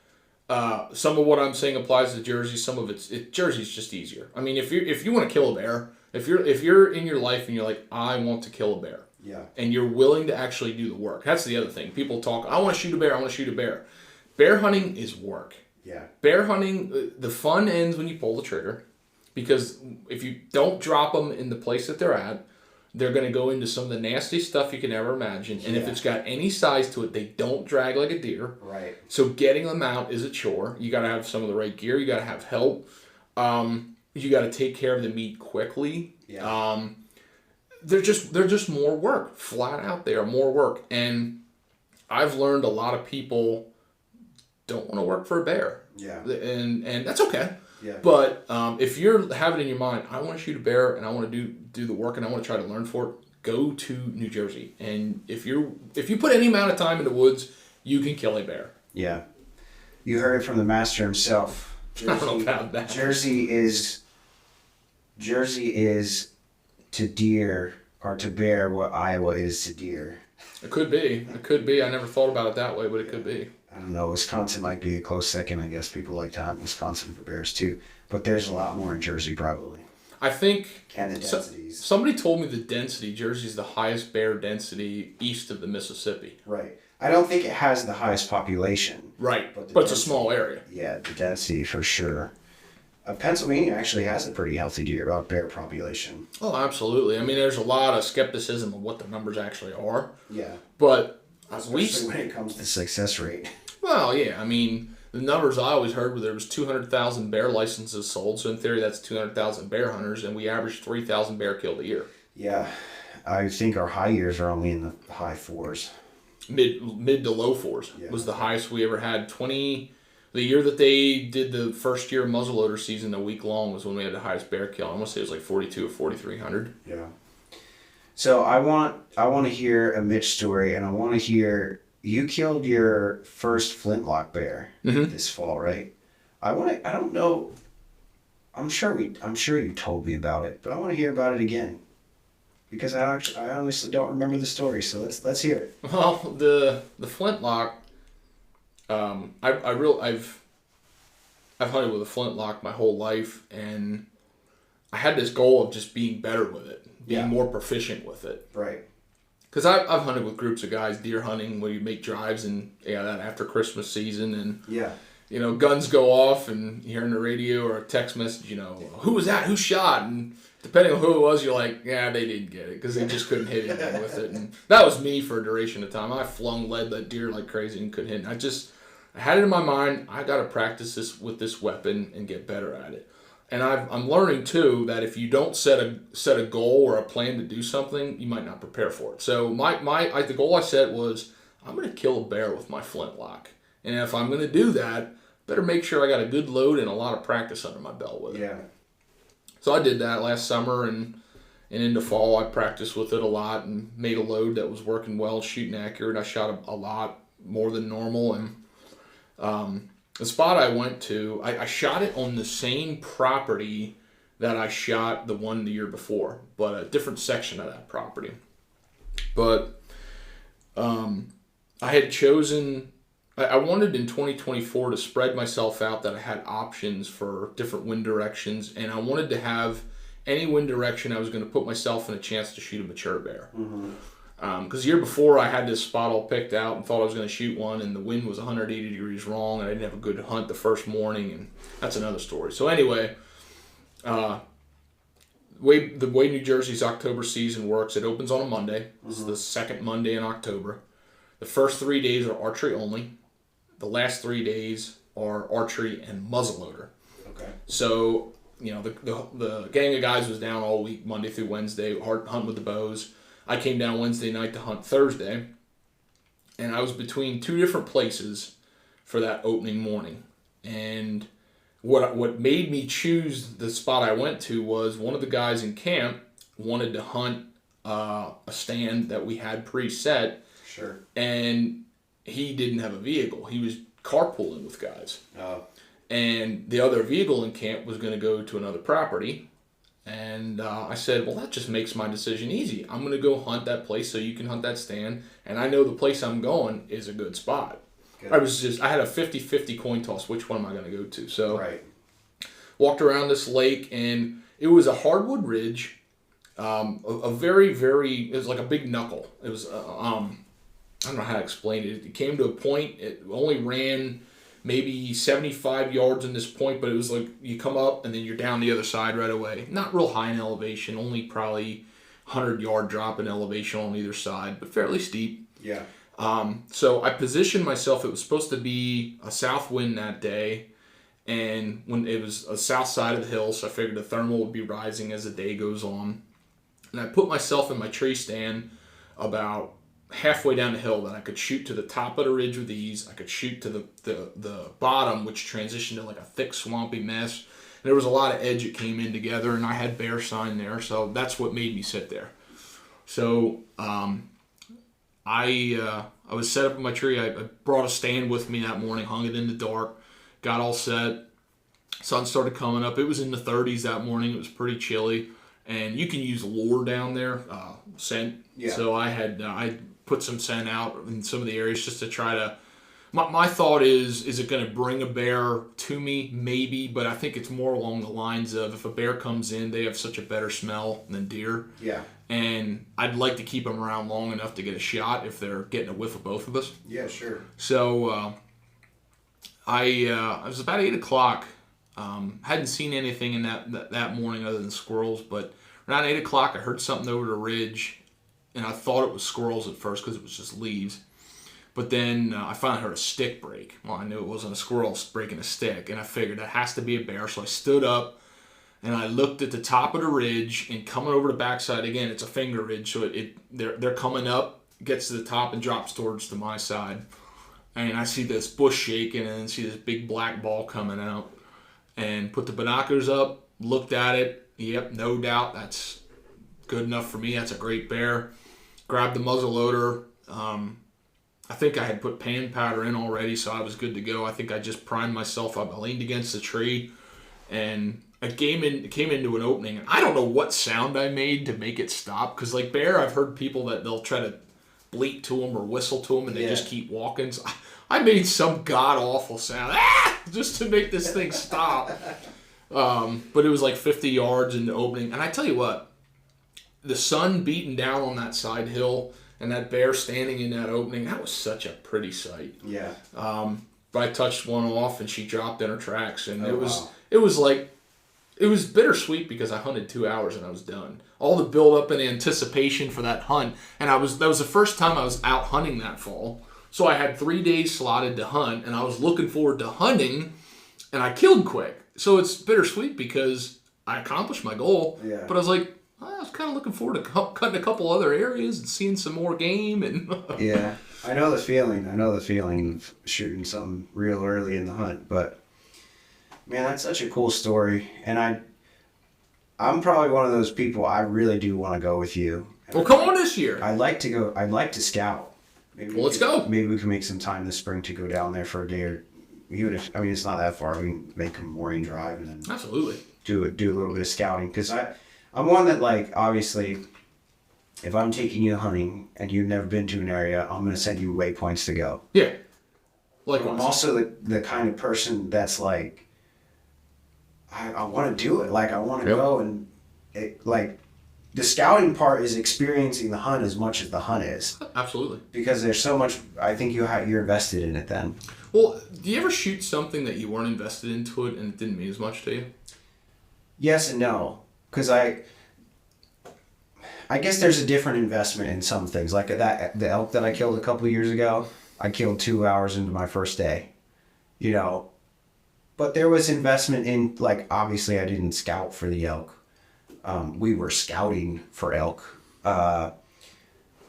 some of what I'm saying applies to Jersey. Some of Jersey's just easier. I mean, if you want to kill a bear, if you're in your life and you're like, I want to kill a bear. Yeah. And you're willing to actually do the work. That's the other thing. People talk, I want to shoot a bear, I want to shoot a bear. Bear hunting is work. Yeah. Bear hunting, the fun ends when you pull the trigger, because if you don't drop them in the place that they're at, they're going to go into some of the nasty stuff you can ever imagine. And if it's got any size to it, they don't drag like a deer. Right. So getting them out is a chore. You got to have some of the right gear. You got to have help. You got to take care of the meat quickly. Yeah. They're just more work. Flat out, they are more work. And I've learned a lot of people don't want to work for a bear. Yeah. And that's okay. Yeah. But if you're having in your mind, I want to shoot a bear and I want to do the work and I want to try to learn for it, go to New Jersey. And if you put any amount of time in the woods, you can kill a bear. Yeah. You heard it from the master himself. I don't know about that. Jersey is to deer or to bear what Iowa is to deer. It could be. I never thought about it that way, but it could be. I don't know. Wisconsin might be a close second. I guess people like to hunt Wisconsin for bears too. But there's a lot more in Jersey probably. I think... And the densities. Somebody told me the density, Jersey's the highest bear density east of the Mississippi. Right. I don't think it has the highest population. Right. But it's a small area. Yeah, the density for sure. Pennsylvania actually has a pretty healthy bear population. Oh, absolutely. I mean, there's a lot of skepticism of what the numbers actually are. Yeah. But especially when it comes to success rate. Well, yeah. I mean, the numbers I always heard were there was 200,000 bear licenses sold. So in theory, that's 200,000 bear hunters, and we average 3,000 bear killed a year. Yeah. I think our high years are only in the high fours. Mid to low fours was the highest we ever had. The year that they did the first year muzzleloader season, a week long, was when we had the highest bear kill. I want to say it was like 4,200 or 4,300. Yeah. So I want to hear a Mitch story, and I want to hear you killed your first flintlock bear this fall, right? I don't know. I'm sure you told me about it, but I want to hear about it again. Because I honestly don't remember the story, so let's hear it. Well, the flintlock, I've hunted with a flintlock my whole life, and I had this goal of just being better with it, being more proficient with it. Right. Because I've hunted with groups of guys, deer hunting, where you make drives and that after Christmas season, and guns go off, and you hear on the radio or a text message, who was that? Who shot? And depending on who it was, you're like, yeah, they didn't get it because they just couldn't hit anything with it. And that was me for a duration of time. I flung lead at deer like crazy and couldn't hit. And I had it in my mind, I got to practice this with this weapon and get better at it. And I'm learning too that if you don't set a goal or a plan to do something, you might not prepare for it. So the goal I set was I'm going to kill a bear with my flintlock, and if I'm going to do that, better make sure I got a good load and a lot of practice under my belt with it. Yeah. So I did that last summer, and into fall I practiced with it a lot and made a load that was working well, shooting accurate. I shot a lot more than normal, and the spot I went to, I shot it on the same property that I shot the one the year before, but a different section of that property. But I had chosen, I wanted in 2024 to spread myself out, that I had options for different wind directions, and I wanted to have any wind direction I was going to put myself in a chance to shoot a mature bear. Mm-hmm. Because the year before I had this spot all picked out and thought I was going to shoot one, and the wind was 180 degrees wrong, and I didn't have a good hunt the first morning, and that's another story. So anyway, the way New Jersey's October season works, it opens on a Monday. This is the second Monday in October. The first 3 days are archery only. The last 3 days are archery and muzzleloader. Okay. So, the gang of guys was down all week, Monday through Wednesday, hunting with the bows. I came down Wednesday night to hunt Thursday, and I was between two different places for that opening morning. And what made me choose the spot I went to was one of the guys in camp wanted to hunt a stand that we had preset. Sure. And he didn't have a vehicle. He was carpooling with guys. Oh. And the other vehicle in camp was going to go to another property. And I said, well, that just makes my decision easy. I'm going to go hunt that place so you can hunt that stand. And I know the place I'm going is a good spot. Good. I had a 50-50 coin toss. Which one am I going to go to? So right. Walked around this lake, and it was a hardwood ridge. A very, very, it was like a big knuckle. It was, I don't know how to explain it. It came to a point, it only ran maybe 75 yards in this point, but it was like you come up and then you're down the other side right away. Not real high in elevation, only probably 100-yard drop in elevation on either side, but fairly steep. Yeah. So I positioned myself. It was supposed to be a south wind that day, and when it was a south side of the hill, so I figured the thermal would be rising as the day goes on. And I put myself in my tree stand about halfway down the hill that I could shoot to the top of the ridge with ease. I could shoot to the bottom, which transitioned to like a thick swampy mess. And there was a lot of edge that came in together, and I had bear sign there, so that's what made me sit there. So I was set up in my tree. I brought a stand with me that morning, hung it in the dark, got all set. Sun started coming up. It was in the 30s that morning. It was pretty chilly. And you can use lure down there, scent. Yeah. So I put some scent out in some of the areas just to try to. My thought is it going to bring a bear to me? Maybe, but I think it's more along the lines of if a bear comes in, they have such a better smell than deer. Yeah. And I'd like to keep them around long enough to get a shot if they're getting a whiff of both of us. Yeah, sure. So I was about 8 o'clock. Hadn't seen anything in that morning other than squirrels, but around 8 o'clock I heard something over the ridge, and I thought it was squirrels at first because it was just leaves. But then I finally heard a stick break. Well, I knew it wasn't a squirrel breaking a stick, and I figured that has to be a bear, so I stood up, and I looked at the top of the ridge, and coming over the backside, again, it's a finger ridge, so they're coming up, gets to the top, and drops towards to my side. And I see this bush shaking, and then see this big black ball coming out. And put the binoculars up, looked at it. Yep, no doubt, that's good enough for me. That's a great bear. Grabbed the muzzle loader. I think I had put pan powder in already, so I was good to go. I think I just primed myself up. I leaned against the tree and I came into an opening, and I don't know what sound I made to make it stop, because like bear, I've heard people that they'll try to bleat to them or whistle to them, and they just keep walking. So I made some god-awful sound, just to make this thing stop. But it was like 50 yards in the opening, and I tell you what, the sun beating down on that side hill and that bear standing in that opening, that was such a pretty sight. Yeah. But I touched one off, and she dropped in her tracks, and it was bittersweet because I hunted 2 hours and I was done. All the build up and anticipation for that hunt, and that was the first time I was out hunting that fall. So I had 3 days slotted to hunt, and I was looking forward to hunting, and I killed quick. So it's bittersweet because I accomplished my goal, but I was like, I was kind of looking forward to cutting a couple other areas and seeing some more game. And yeah, I know the feeling. Of shooting something real early in the hunt. But man, that's such a cool story. And I'm probably one of those people. I really do want to go with you. Well, come on this year. I'd like to go. I'd like to scout. Let's go. Maybe we can make some time this spring to go down there for a day, or even if it's not that far. We can make a morning drive and then absolutely do a little bit of scouting, because I'm one that, like, obviously, if I'm taking you hunting and you've never been to an area, I'm going to send you waypoints to go. Yeah. Like, I'm also the kind of person that's like, I want to do it. Like, I want to go, and the scouting part is experiencing the hunt as much as the hunt is. Absolutely. Because there's so much, I think you're invested in it then. Well, do you ever shoot something that you weren't invested into it and it didn't mean as much to you? Yes and no. Because I guess there's a different investment in some things. Like the elk that I killed a couple of years ago, I killed 2 hours into my first day. But there was investment in, like, obviously I didn't scout for the elk. We were scouting for elk. But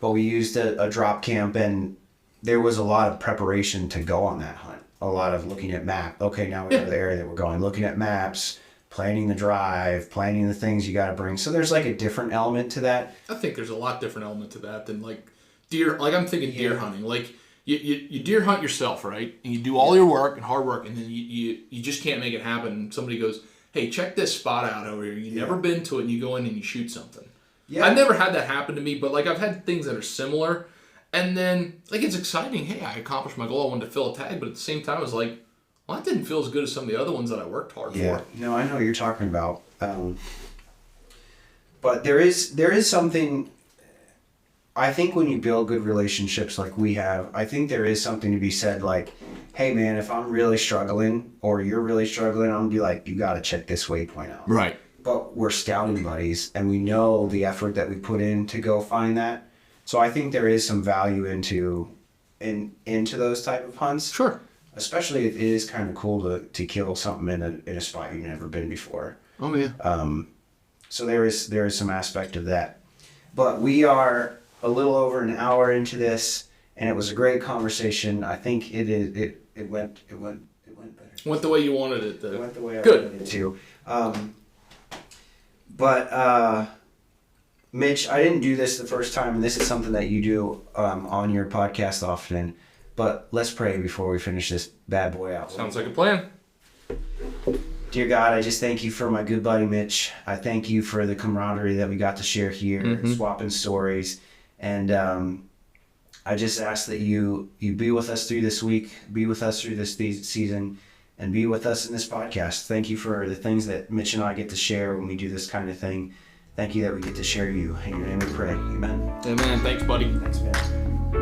we used a drop camp, and there was a lot of preparation to go on that hunt. A lot of looking at map. Okay, now we know the area that we're going. Looking at maps. Planning the drive, planning the things you got to bring. So there's like a different element to that. I think there's a lot different element to that than like deer. Like I'm thinking deer hunting. Like you deer hunt yourself, right? And you do all your work and hard work, and then you just can't make it happen. Somebody goes, hey, check this spot out over here. You've never been to it, and you go in and you shoot something. Yeah. I've never had that happen to me, but like I've had things that are similar. And then like it's exciting. Hey, I accomplished my goal. I wanted to fill a tag, but at the same time, I was like, well, that didn't feel as good as some of the other ones that I worked hard for. No, I know what you're talking about. But there is something, I think when you build good relationships like we have, I think there is something to be said like, hey man, if I'm really struggling or you're really struggling, I'm going to be like, you got to check this waypoint out. Right. But we're scouting buddies, and we know the effort that we put in to go find that. So I think there is some value into those type of hunts. Sure. Especially it is kind of cool to kill something in a spot you've never been before. Oh yeah. So there is some aspect of that. But we are a little over an hour into this, and it was a great conversation. I think it went better. Went the way you wanted it to. It went the way I Good. wanted it to. But Mitch, I didn't do this the first time, and this is something that you do on your podcast often. But let's pray before we finish this bad boy out. Sounds like a plan. Dear God, I just thank you for my good buddy Mitch. I thank you for the camaraderie that we got to share here, swapping stories. And I just ask that you be with us through this week, be with us through this season, and be with us in this podcast. Thank you for the things that Mitch and I get to share when we do this kind of thing. Thank you that we get to share you. In your name we pray. Amen. Amen. Thanks, buddy. Thanks, man.